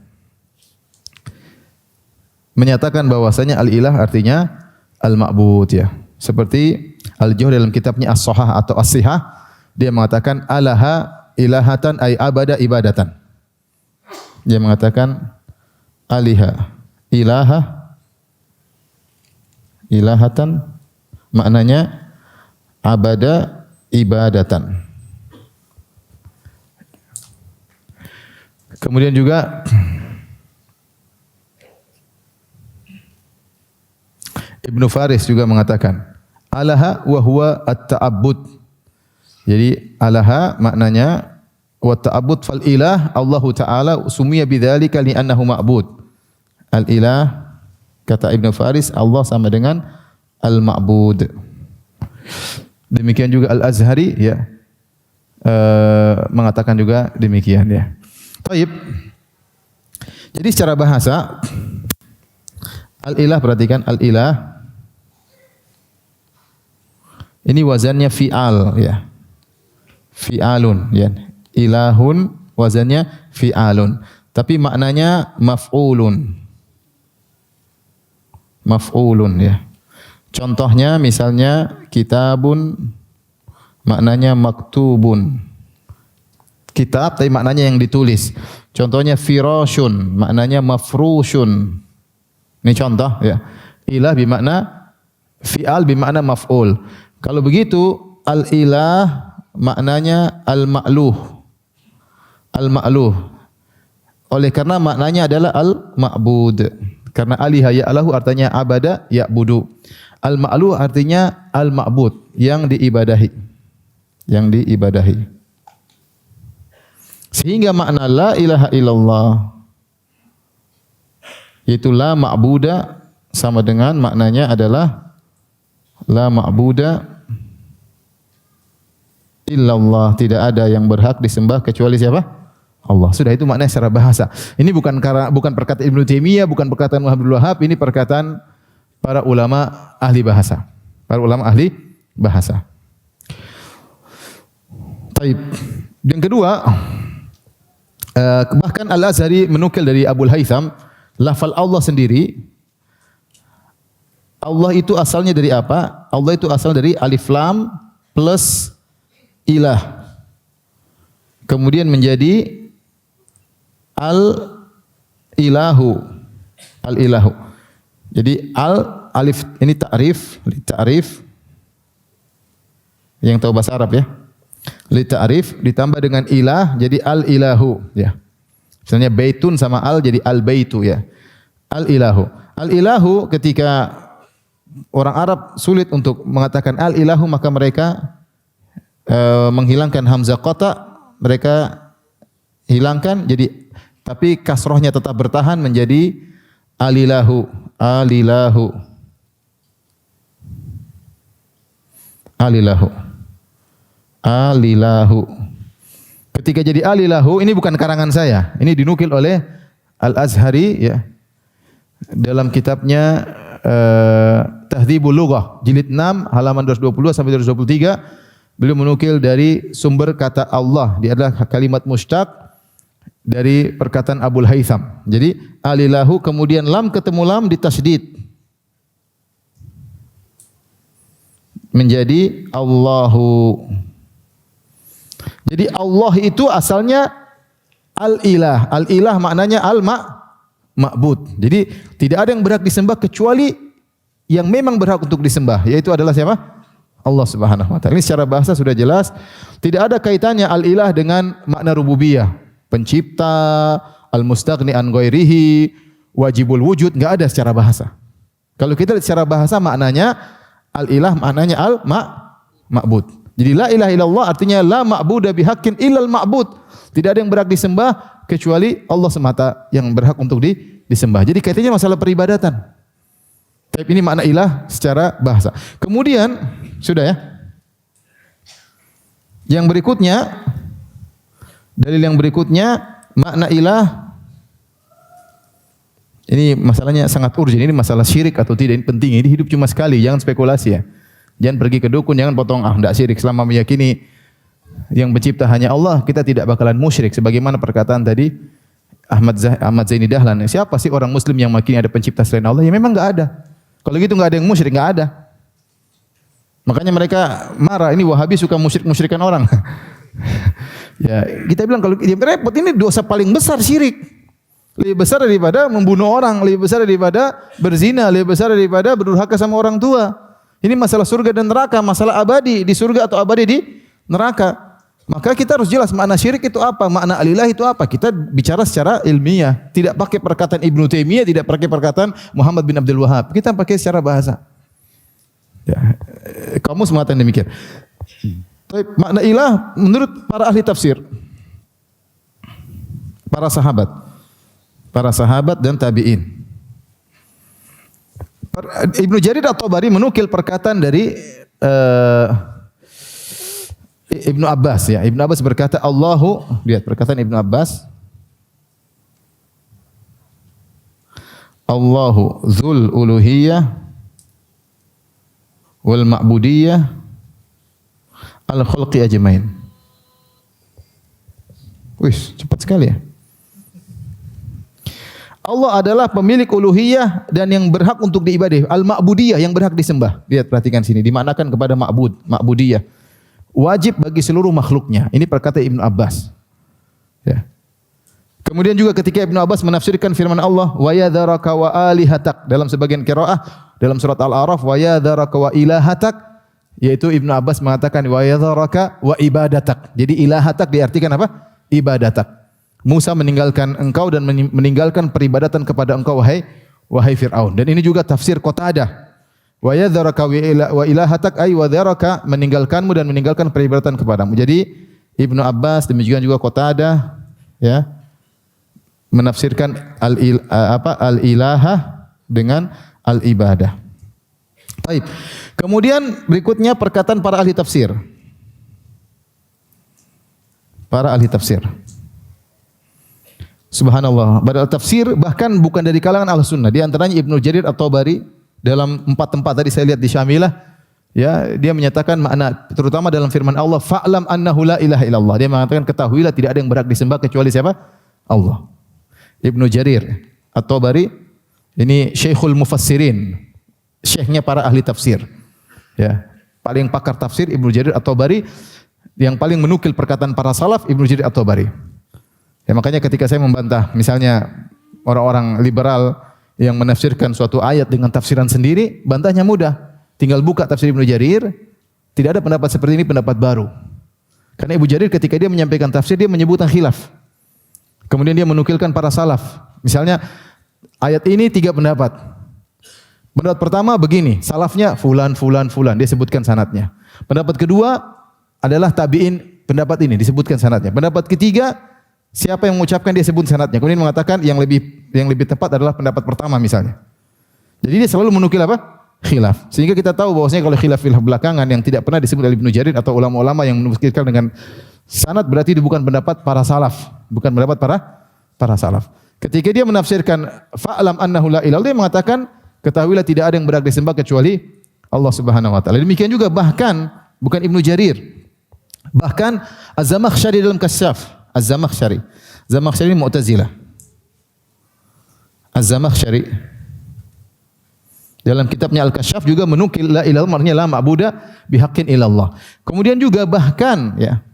menyatakan bahwasanya al-ilah artinya al-ma'bud ya. Seperti Al-Juhri dalam kitabnya As-Shahah atau As-Sihah, dia mengatakan alaha ilahatan ay abada ibadatan. Dia mengatakan aliha ilaha ilahatan maknanya abada ibadatan. Kemudian juga Ibnu Faris juga mengatakan alaha wa huwa at-ta'abbud. Jadi alaha maknanya wa ta'abbud fal ilah Allah Ta'ala sumiya bidzalika li'annahu ma'bud. Al ilah kata Ibnu Faris Allah sama dengan al ma'bud. Demikian juga Al Azhari ya mengatakan juga demikian ya. Baik. Jadi secara bahasa al-ilah, perhatikan al-ilah ini wazannya fi'al ya. Fi'alun ya. Ilahun wazannya fi'alun. Tapi maknanya maf'ulun. Maf'ulun ya. Contohnya misalnya kitabun maknanya maktubun. Kitab tapi maknanya yang ditulis. Contohnya firashun maknanya mafrushun. Ini contoh ya. Ilah bermakna fi'al bermakna maf'ul. Kalau begitu al-ilah maknanya al-ma'luh. Al-ma'luh. Oleh karena maknanya adalah al-ma'bud. Karena aliha ya'lahu artinya abada ya'budu. Al-ma'luh artinya al-ma'bud, yang diibadahi. Yang diibadahi. Sehingga makna la ilaha illallah yaitu la ma'buda sama dengan maknanya adalah la ma'buda illallah, tidak ada yang berhak disembah kecuali siapa? Allah. Sudah, itu maknanya secara bahasa. Ini bukan perkataan Ibnu Taimiyah, bukan perkataan Muhammad bin Wahab, ini perkataan para ulama ahli bahasa. Para ulama ahli bahasa. Baik. Yang kedua, bahkan Al-Azhari menukil dari Abul Haytham, lafal Allah sendiri, Allah itu asalnya dari apa? Allah itu asal dari alif lam plus ilah. Kemudian menjadi al-ilahu. Al-ilahu. Jadi alif ini ta'rif. Yang tahu bahasa Arab ya. Li ta'rif ditambah dengan ilah jadi al-ilahu ya. Misalnya baitun sama al jadi al-baitu ya. Al-ilahu. Al-ilahu ketika orang Arab sulit untuk mengatakan al-ilahu maka mereka menghilangkan hamzah qata, mereka hilangkan jadi tapi kasrohnya tetap bertahan menjadi alilahu. Alilahu. Alilahu. Alilahu. Ketika jadi alilahu, ini bukan karangan saya. Ini dinukil oleh Al-Azhari ya. Dalam kitabnya Tahdhibul Lughah jilid 6 halaman 222 sampai 223, beliau menukil dari sumber kata Allah. Dia adalah kalimat mushtaq dari perkataan Abul Haytham. Jadi alilahu kemudian lam ketemu lam ditasydid menjadi Allahu. Jadi Allah itu asalnya al-ilah. Al-ilah maknanya al-ma'bud. Jadi tidak ada yang berhak disembah kecuali yang memang berhak untuk disembah, yaitu adalah siapa? Allah Subhanahu wa taala. Ini secara bahasa sudah jelas. Tidak ada kaitannya al-ilah dengan makna rububiyah. Pencipta, al-mustaghni an ghairihi, wajibul wujud, enggak ada secara bahasa. Kalau kita lihat secara bahasa maknanya al-ilah maknanya al-ma'bud. Jadi la ilaha illallah artinya la ma'buda bihaqqin illal ma'bud. Tidak ada yang berhak disembah kecuali Allah semata yang berhak untuk disembah. Jadi kaitannya masalah peribadatan. Tapi ini makna ilah secara bahasa. Kemudian sudah ya. Yang berikutnya, dalil yang berikutnya makna ilah Ini masalahnya sangat urgent. Ini masalah syirik atau tidak, ini penting. Ini hidup cuma sekali, jangan spekulasi ya. Jangan pergi ke dukun, jangan potong enggak syirik. Selama meyakini yang pencipta hanya Allah, kita tidak bakalan musyrik. Sebagaimana perkataan tadi Ahmad Zaini Dahlan. Siapa sih orang muslim yang meyakini ada pencipta selain Allah? Ya memang enggak ada. Kalau gitu enggak ada yang musyrik, enggak ada. Makanya mereka marah, ini Wahabi suka musyrik-musyrikan orang. Ya, kita bilang kalau dia repot, ini dosa paling besar syirik. Lebih besar daripada membunuh orang, lebih besar daripada berzina, lebih besar daripada berdurhaka sama orang tua. Ini masalah surga dan neraka, masalah abadi di surga atau abadi di neraka. Maka kita harus jelas makna syirik itu apa, makna alilah itu apa. Kita bicara secara ilmiah, tidak pakai perkataan Ibnu Taimiyah, tidak pakai perkataan Muhammad bin Abdul Wahab. Kita pakai secara bahasa. Ya, kamus mengatakan demikian. Makna ilah menurut para ahli tafsir, para sahabat dan tabi'in. Ibnu Jarir At-Tabari menukil perkataan dari Ibnu Abbas ya. Ibnu Abbas berkata, lihat perkataan Ibnu Abbas. Allahu dzul uluhiyah wal ma'budiyah al khalqi ajmain. Wih, cepat sekali ya. Allah adalah pemilik uluhiyah dan yang berhak untuk diibadih. Al-ma'budiyah yang berhak disembah. Lihat, perhatikan sini. Dimaknakan kepada ma'budiyah. Wajib bagi seluruh makhluknya. Ini perkataan Ibnu Abbas. Ya. Kemudian juga ketika Ibnu Abbas menafsirkan firman Allah, wa yadharaka wa alihatak, dalam sebagian qiraah dalam surat Al-A'raf, wa yadharaka wa ilahatak, yaitu Ibnu Abbas mengatakan wa yadharaka wa ibadatak. Jadi ilahatak diartikan apa? Ibadatak. Musa meninggalkan engkau dan meninggalkan peribadatan kepada engkau wahai Fir'aun. Dan ini juga tafsir Qatadah. Wa yadharaka wa ilahatak ay wa dharaka, meninggalkanmu dan meninggalkan peribadatan kepadamu. Jadi Ibnu Abbas demikian juga Qatadah ya menafsirkan al-ilaha dengan al-ibadah. Baik. Kemudian berikutnya perkataan para ahli tafsir. Para ahli tafsir. Subhanallah, badal tafsir bahkan bukan dari kalangan Ahlussunnah. Di antaranya Ibnu Jarir At-Tabari dalam 4 tempat tadi saya lihat di Syamilah, ya, dia menyatakan makna terutama dalam firman Allah, fa'lam annahu la ilaha illallah. Dia mengatakan ketahuilah tidak ada yang berhak disembah kecuali siapa? Allah. Ibnu Jarir At-Tabari ini Syekhul Mufassirin, syekhnya para ahli tafsir. Ya, paling pakar tafsir Ibnu Jarir At-Tabari, yang paling menukil perkataan para salaf Ibnu Jarir At-Tabari. Ya, makanya ketika saya membantah misalnya orang-orang liberal yang menafsirkan suatu ayat dengan tafsiran sendiri, bantahnya mudah. Tinggal buka tafsir Ibnu Jarir, tidak ada pendapat seperti ini, pendapat baru. Karena Ibnu Jarir ketika dia menyampaikan tafsir, dia menyebutkan khilaf. Kemudian dia menukilkan para salaf. Misalnya ayat ini 3 pendapat. Pendapat pertama begini, salafnya fulan, dia sebutkan sanadnya. Pendapat kedua adalah tabi'in, pendapat ini disebutkan sanadnya. Pendapat ketiga, siapa yang mengucapkan dia sebut sanadnya. Kemudian mengatakan yang lebih tepat adalah pendapat pertama misalnya. Jadi dia selalu menukil apa? Khilaf. Sehingga kita tahu bahwasanya kalau khilaf belakangan yang tidak pernah disebut oleh Ibnu Jarir atau ulama-ulama yang menukilkan dengan sanad, berarti itu bukan pendapat para salaf, bukan pendapat para salaf. Ketika dia menafsirkan fa'lam annahu la ilaha illallah, dia mengatakan ketahuilah tidak ada yang berhak disembah kecuali Allah Subhanahu wa taala. Demikian juga bahkan bukan Ibnu Jarir, bahkan Az-Zamakhsyari dalam Kasyaf. Az-Zamakhsyari Mu'tazilah. Az-Zamakhsyari dalam kitabnya Al-Kasyaf juga menukil la ilaha illallah, artinya la ma'buda bihaqqin illallah. Kemudian juga bahkan ya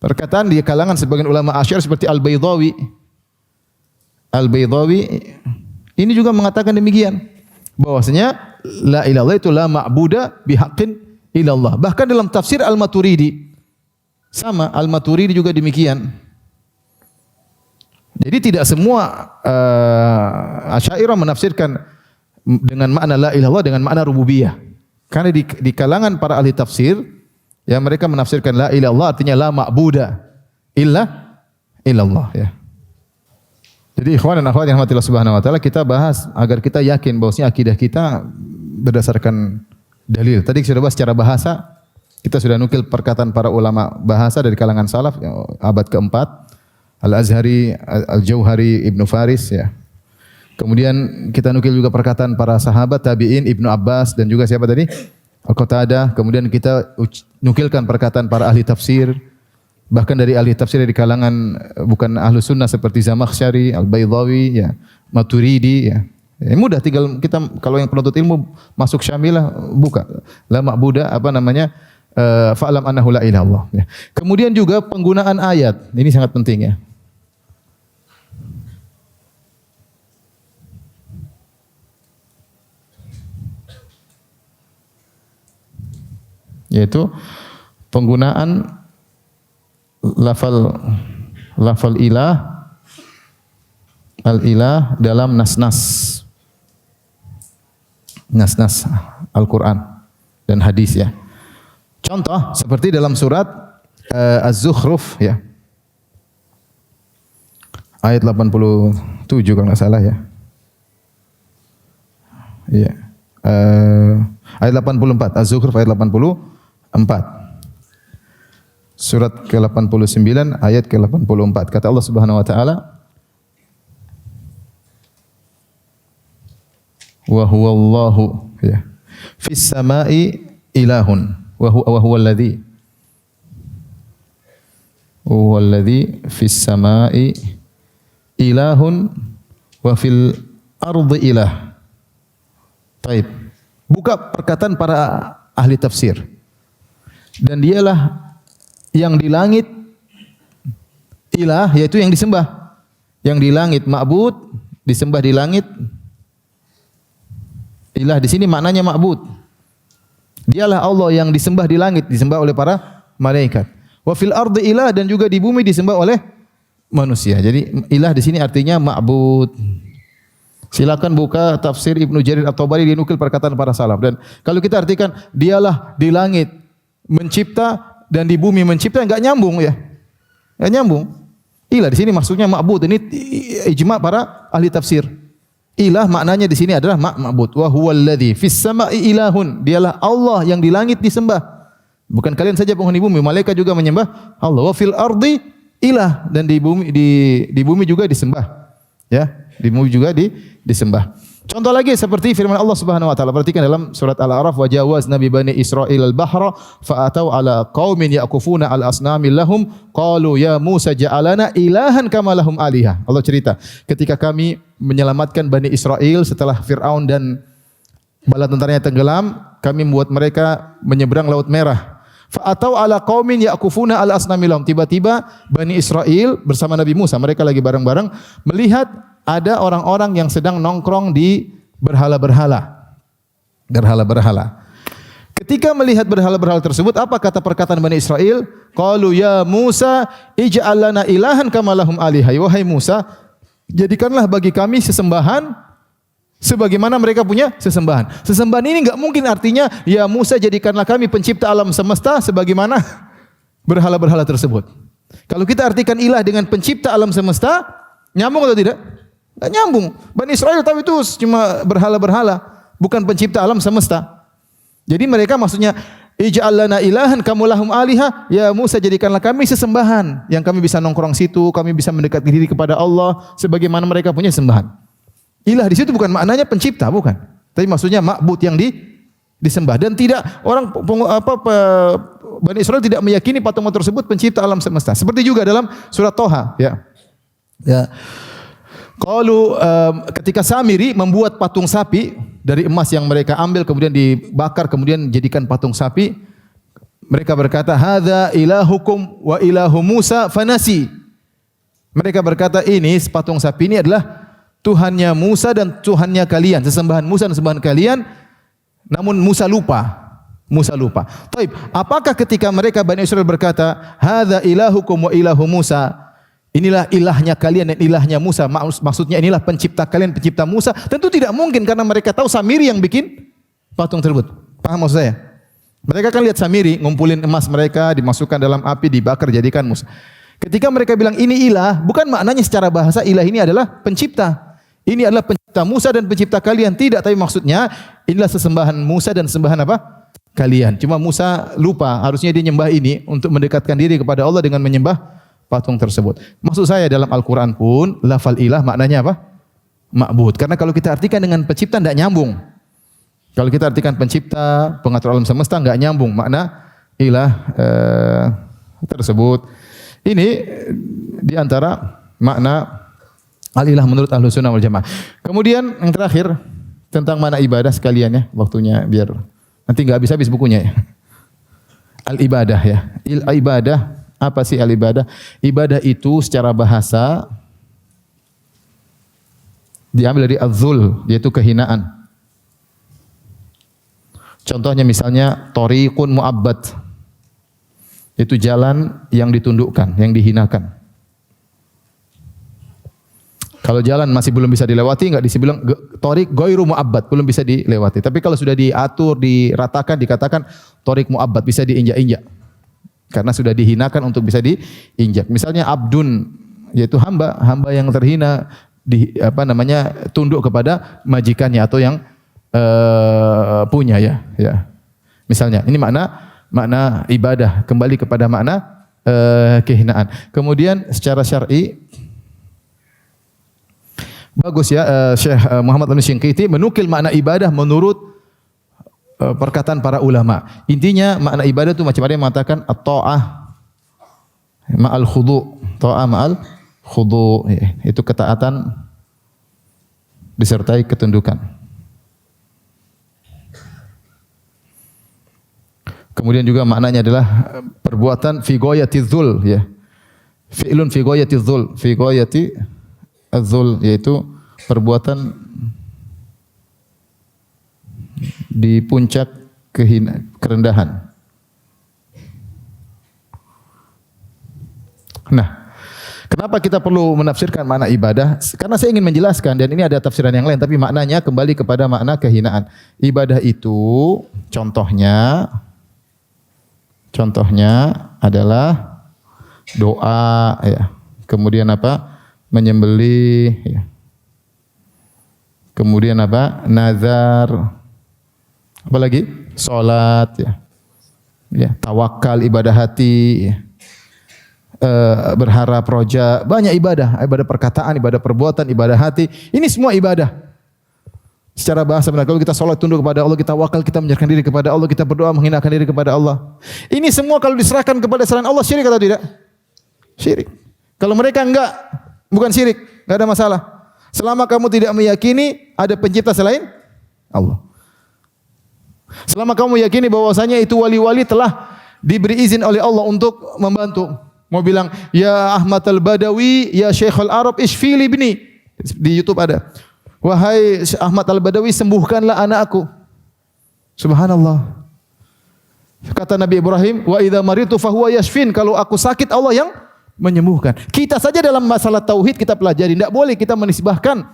perkataan di kalangan sebagian ulama Asy'ari seperti Al-Baydhawi ini juga mengatakan demikian, bahwasanya la ilaha illallah itu la ma'buda bihaqqin illallah. Bahkan dalam tafsir Al-Maturidi sama, Al-Maturidi juga demikian. Jadi tidak semua Asy'ariyah menafsirkan dengan makna la ilaha illallah dengan makna rububiyah. Karena di kalangan para ahli tafsir, ya, mereka menafsirkan la ilaha illallah artinya la ma'buda illallah ya. Jadi ikhwan dan akhwat yang dirahmati Allah Subhanahu wa taala, kita bahas agar kita yakin bahwasanya akidah kita berdasarkan dalil. Tadi sudah bahas secara bahasa. Kita sudah nukil perkataan para ulama bahasa dari kalangan salaf abad keempat, Al-Azhari, Al-Jauhari, Ibnu Faris ya. Kemudian kita nukil juga perkataan para sahabat tabi'in, Ibnu Abbas dan juga siapa tadi? Al-Qatadah. Kemudian kita nukilkan perkataan para ahli tafsir, bahkan dari ahli tafsir di kalangan bukan ahlu sunnah seperti Zamakhsyari, Al-Baydhawi, ya, Maturidi, ya. Ya, mudah, tinggal kita kalau yang penuntut ilmu masuk Syamilah buka la ma'buda fa'lam annahu la ilaha illallah. Ya. Kemudian juga penggunaan ayat, ini sangat penting ya. Yaitu penggunaan lafal ilah, al-ilah dalam nas-nas Al-Quran dan hadis ya. Contoh seperti dalam surat Az-Zukhruf ya. Ayat 87 kalau enggak salah ya. Iya. Ayat 84, Az-Zukhruf ayat 84. Surat ke-89 ayat ke-84. Kata Allah Subhanahu wa taala, wa huwallahu ya fis samai ilahun wa huwalladzi fis samai ilahun wa fil ardi ilah. Baik. Buka perkataan para ahli tafsir. Dan dialah yang di langit ilah, yaitu yang disembah. Yang di langit ma'bud, disembah di langit. Ilah di sini maknanya ma'bud. Dialah Allah yang disembah di langit, disembah oleh para malaikat. Wa fil ardi ilah, dan juga di bumi disembah oleh manusia. Jadi ilah di sini artinya ma'bud. Silakan buka tafsir Ibnu Jarir At-Tabari, dia nukil perkataan para salaf. Dan kalau kita artikan dialah di langit mencipta dan di bumi mencipta, enggak nyambung ya. Enggak nyambung. Ilah di sini maksudnya ma'bud. Ini ijma' para ahli tafsir. Ilah maknanya di sini adalah ma'bud. Wa huwallazi fis sama'i ilahun. Dialah Allah yang di langit disembah. Bukan kalian saja penghuni bumi, malaikat juga menyembah Allah. Wa fil ardi ilah, dan di bumi juga disembah. Ya, di bumi juga disembah. Contoh lagi seperti firman Allah Subhanahu wa taala. Perhatikan dalam surat Al-A'raf, wa jawazna bi bani Israil al-bahra fa atau ala qaumin yaqufuna al-asnami lahum qalu ya Musa ja'alana ilahan kama lahum alihah. Allah cerita ketika kami menyelamatkan Bani Israel setelah Fir'aun dan bala tentaranya tenggelam, kami membuat mereka menyeberang Laut Merah. Fa atau ala qaumin yaqufuna al-asnami lahum. Tiba-tiba Bani Israel bersama Nabi Musa, mereka lagi bareng-bareng melihat ada orang-orang yang sedang nongkrong di berhala-berhala. Ketika melihat berhala-berhala tersebut, apa kata perkataan Bani Israel? Qalu ya Musa ij'al lana ilahan kama lahum alihah. Wahai Musa, jadikanlah bagi kami sesembahan sebagaimana mereka punya sesembahan. Sesembahan ini enggak mungkin artinya ya Musa jadikanlah kami pencipta alam semesta sebagaimana berhala-berhala tersebut. Kalau kita artikan ilah dengan pencipta alam semesta, nyambung atau tidak? Enggak nyambung. Bani Israel tahu itu cuma berhala-berhala, bukan pencipta alam semesta. Jadi mereka maksudnya ij'al lana ilahan kama lahum alihah, ya Musa jadikanlah kami sesembahan yang kami bisa nongkrong situ, kami bisa mendekatkan diri kepada Allah sebagaimana mereka punya sembahan. Ilah di situ bukan maknanya pencipta, bukan. Tapi maksudnya ma'bud yang disembah, dan tidak Bani Israel tidak meyakini patung tersebut pencipta alam semesta. Seperti juga dalam surat Toha, ya. Ya. Qalu ketika Samiri membuat patung sapi dari emas yang mereka ambil kemudian dibakar kemudian jadikan patung sapi, mereka berkata hadza ilahukum wa ilahu Musa fanasi. Mereka berkata ini patung sapi ini adalah Tuhannya Musa dan Tuhannya kalian, sesembahan Musa dan sesembahan kalian, namun Musa lupa. Taib, apakah ketika mereka Bani Israel berkata hadza ilahukum wa ilahu Musa, inilah ilahnya kalian dan ilahnya Musa, maksudnya inilah pencipta kalian, pencipta Musa, tentu tidak mungkin karena mereka tahu Samiri yang bikin patung tersebut. Paham maksud saya? Mereka kan lihat Samiri ngumpulin emas mereka, dimasukkan dalam api, dibakar, jadikan Musa. Ketika mereka bilang ini ilah, bukan maknanya secara bahasa ilah ini adalah pencipta. Ini adalah pencipta Musa dan pencipta kalian. Tidak, tapi maksudnya inilah sesembahan Musa dan sembahan apa? Kalian. Cuma Musa lupa, harusnya dia nyembah ini untuk mendekatkan diri kepada Allah dengan menyembah patung tersebut. Maksud saya dalam Al-Quran pun lafal ilah maknanya apa? ma'bud. Karena kalau kita artikan dengan pencipta tidak nyambung. Kalau kita artikan pencipta, pengatur alam semesta enggak nyambung makna ilah tersebut. Ini di antara makna al-ilah menurut Ahlus Sunnah wal Jamaah. Kemudian yang terakhir tentang makna ibadah sekalian ya, waktunya biar nanti enggak habis-habis bukunya ya. Al-ibadah ya. Ibadah, apa sih al-ibadah? Ibadah itu secara bahasa diambil dari az-zul, yaitu kehinaan. Contohnya misalnya tariqun mu'abbad. Itu jalan yang ditundukkan, yang dihinakan. Kalau jalan masih belum bisa dilewati, enggak dibilang tariq ghairu mu'abbad, belum bisa dilewati. Tapi kalau sudah diatur, diratakan, dikatakan tariq mu'abbad, bisa diinjak-injak. Karena sudah dihinakan untuk bisa diinjak. Misalnya abdun, yaitu hamba, hamba yang terhina tunduk kepada majikannya atau yang punya ya. Misalnya ini makna ibadah, kembali kepada makna kehinaan. Kemudian secara syar'i bagus ya, Syekh Muhammad Al-Shinqiti menukil makna ibadah menurut perkataan para ulama. Intinya makna ibadah itu macam ada yang mengatakan at-ta'ah ma'al khudu', ta'ah ma'al khudu', itu ketaatan disertai ketundukan. Kemudian juga maknanya adalah perbuatan fi ghayatiz zul ya. Fi'lun fi ghayatiz zul, fi ghayati az-zul, yaitu perbuatan di puncak kerendahan. Nah, kenapa kita perlu menafsirkan makna ibadah? Karena saya ingin menjelaskan, dan ini ada tafsiran yang lain, tapi maknanya kembali kepada makna kehinaan. Ibadah itu contohnya adalah doa ya. Kemudian apa? Menyembelih ya. Kemudian apa? Nazar. Apa lagi? Salat ya. Ya, tawakal, ibadah hati ya. Berharap, roja, banyak ibadah perkataan, ibadah perbuatan, ibadah hati. Ini semua ibadah. Secara bahasa benar, kalau kita salat tunduk kepada Allah, kita wakal, kita menyerahkan diri kepada Allah, kita berdoa menghinakan diri kepada Allah. Ini semua kalau diserahkan kepada selain Allah, syirik atau tidak? Syirik. Kalau mereka enggak, bukan syirik, enggak ada masalah. Selama kamu tidak meyakini ada pencipta selain Allah. Selama kamu meyakini bahwasanya itu wali-wali telah diberi izin oleh Allah untuk membantu. Mau bilang, ya Ahmad al-Badawi, ya Syekhul Arab, ishfili ibni. Di YouTube ada. Wahai Ahmad al-Badawi, sembuhkanlah anakku. Subhanallah. Kata Nabi Ibrahim, wa idza maritu fahuwa yashfin. Kalau aku sakit, Allah yang menyembuhkan. Kita saja dalam masalah tauhid kita pelajari. Tidak boleh kita menisbahkan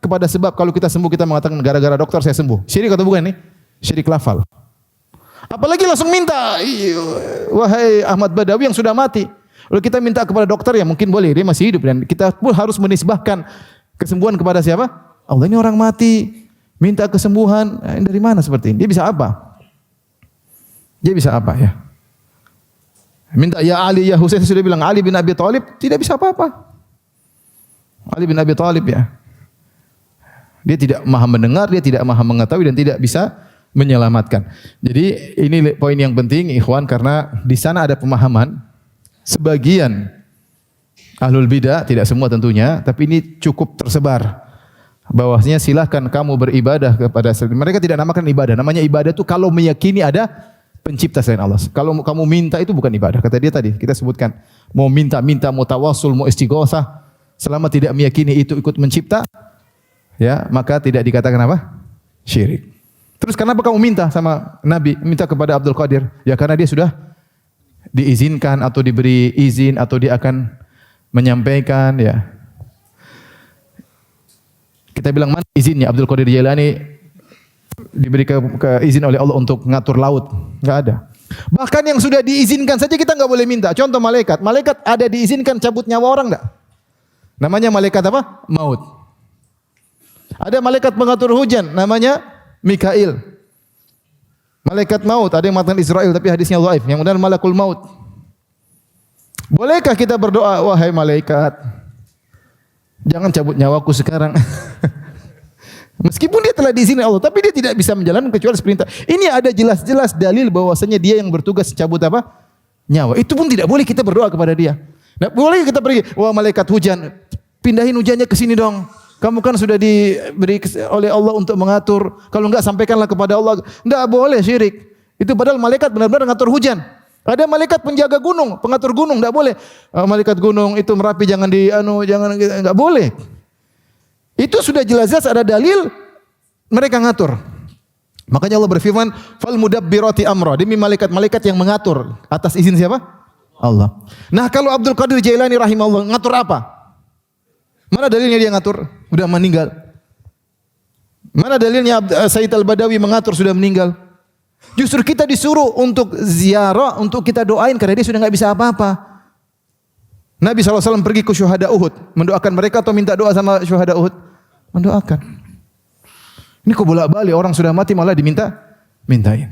kepada sebab. Kalau kita sembuh, kita mengatakan gara-gara dokter saya sembuh. Syirik atau bukan nih? Syirik lafal. Apalagi langsung minta, wahai Ahmad Badawi yang sudah mati. Lalu kita minta kepada dokter, ya mungkin boleh, dia masih hidup. Dan kita pun harus menisbahkan kesembuhan kepada siapa? Allah. Ini orang mati, minta kesembuhan. Dari mana seperti ini? Dia bisa apa? Dia bisa apa ya? Minta ya Ali, ya Husain, sudah bilang Ali bin Abi Thalib, tidak bisa apa-apa. Ali bin Abi Thalib ya. Dia tidak maha mendengar, dia tidak maha mengetahui, dan tidak bisa menyelamatkan. Jadi ini poin yang penting ikhwan, karena di sana ada pemahaman sebagian ahlul bidah, tidak semua tentunya, tapi ini cukup tersebar. Bahwasanya silahkan kamu beribadah kepada, mereka tidak namakan ibadah. Namanya ibadah itu kalau meyakini ada pencipta selain Allah. Kalau kamu minta itu bukan ibadah. Kata dia tadi, kita sebutkan, mau minta, mau tawassul, mau istighosah, selama tidak meyakini itu ikut mencipta, ya, maka tidak dikatakan apa? Syirik. Terus kenapa kamu minta sama Nabi, minta kepada Abdul Qadir? Ya karena dia sudah diizinkan atau diberi izin atau dia akan menyampaikan ya. Kita bilang mana izinnya? Abdul Qadir Jailani diberi izin oleh Allah untuk ngatur laut? Enggak ada. Bahkan yang sudah diizinkan saja kita enggak boleh minta. Contoh malaikat. Malaikat ada diizinkan cabut nyawa orang enggak? Namanya malaikat apa? Maut. Ada malaikat pengatur hujan, namanya Mikail. Malaikat maut, ada yang mengatakan Israel tapi hadisnya dhaif. Yang benar malakul maut. Bolehkah kita berdoa, wahai malaikat Jangan cabut nyawaku sekarang. Meskipun dia telah diizinkan Allah, tapi dia tidak bisa menjalankan kecuali seperintah. Ini ada jelas-jelas dalil bahwasanya dia yang bertugas cabut apa? Nyawa. Itu pun tidak boleh kita berdoa kepada dia. Nah, boleh kita pergi, wah malaikat hujan, pindahin hujannya ke sini dong. Kamu kan sudah diberi oleh Allah untuk mengatur. Kalau enggak sampaikanlah kepada Allah. Enggak boleh syirik. Itu padahal malaikat benar-benar ngatur hujan. Ada malaikat penjaga gunung, pengatur gunung, enggak boleh. Malaikat gunung itu Merapi jangan enggak boleh. Itu sudah jelas-jelas ada dalil mereka ngatur. Makanya Allah berfirman, "Fal mudabbirati amra." Demi malaikat-malaikat yang mengatur atas izin siapa? Allah. Nah, kalau Abdul Qadir Jailani rahimahullah ngatur apa? Mana dalilnya dia ngatur? Sudah meninggal. Mana dalilnya Sayyid Al-Badawi mengatur sudah meninggal? Justru kita disuruh untuk ziarah, untuk kita doain karena dia sudah enggak bisa apa-apa. Nabi SAW pergi ke syuhada Uhud, mendoakan mereka atau minta doa sama syuhada Uhud? Mendoakan. Ini kok bolak-balik orang sudah mati malah mintain.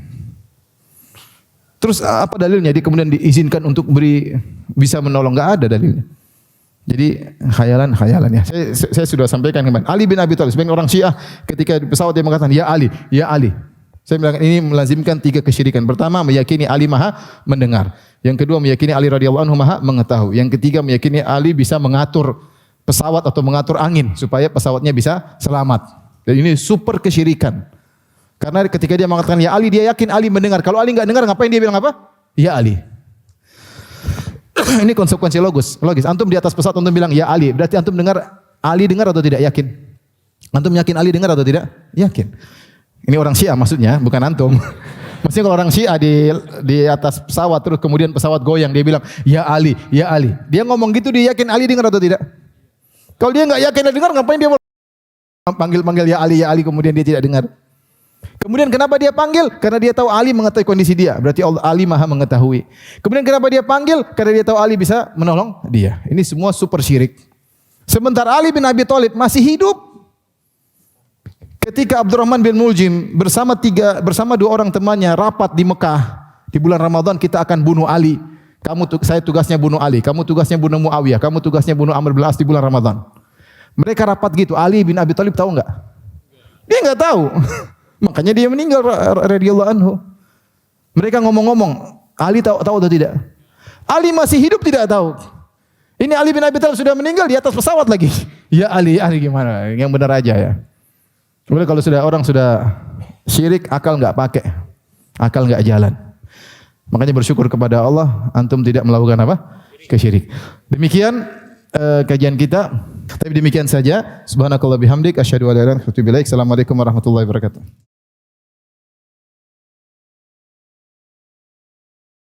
Terus apa dalilnya? Dia kemudian diizinkan untuk bisa menolong? Enggak ada dalilnya. Jadi khayalan ya. Saya sudah sampaikan kemarin. Ali bin Abi Thalib, sebagian orang Syiah ketika di pesawat dia mengatakan ya Ali, ya Ali. Saya bilang ini melazimkan 3 kesyirikan. Pertama, meyakini Ali Maha mendengar. Yang kedua, meyakini Ali radhiyallahu anhu Maha mengetahui. Yang ketiga, meyakini Ali bisa mengatur pesawat atau mengatur angin supaya pesawatnya bisa selamat. Dan ini super kesyirikan. Karena ketika dia mengatakan ya Ali, dia yakin Ali mendengar. Kalau Ali enggak dengar, ngapain dia bilang apa? Ya Ali. Ini konsekuensi logis. Antum di atas pesawat antum bilang ya Ali, berarti antum dengar Ali dengar atau tidak? Yakin. Antum yakin Ali dengar atau tidak? Yakin. Ini orang Syiah maksudnya, bukan antum. Maksudnya kalau orang Syiah di atas pesawat terus kemudian pesawat goyang dia bilang ya Ali, ya Ali. Dia ngomong gitu dia yakin Ali dengar atau tidak? Kalau dia enggak yakin dengar, ngapain dia panggil ya Ali kemudian dia tidak dengar? Kemudian kenapa dia panggil? Karena dia tahu Ali mengetahui kondisi dia. Berarti Ali Maha mengetahui. Kemudian kenapa dia panggil? Karena dia tahu Ali bisa menolong dia. Ini semua super syirik. Sementara Ali bin Abi Thalib masih hidup ketika Abdurrahman bin Muljim bersama 2 orang temannya rapat di Mekah di bulan Ramadan, kita akan bunuh Ali. Saya tugasnya bunuh Ali, kamu tugasnya bunuh Muawiyah, kamu tugasnya bunuh Amr bin As di bulan Ramadan. Mereka rapat gitu. Ali bin Abi Thalib tahu enggak? Dia enggak tahu. Makanya dia meninggal radhiyallahu anhu. Mereka ngomong-ngomong, Ali tahu atau tidak? Ali masih hidup tidak tahu. Ini Ali bin Abi Thalib sudah meninggal di atas pesawat lagi. Ya Ali gimana? Yang benar aja ya. Kemudian kalau orang sudah syirik, akal enggak pakai. Akal enggak jalan. Makanya bersyukur kepada Allah antum tidak melakukan apa? Kesyirik. Demikian kajian kita. Tapi demikian saja. Subhanakallah bihamdik asyhadu an la ilaha illa anta astaghfiruka wa atubu ilaik. Assalamualaikum warahmatullahi wabarakatuh.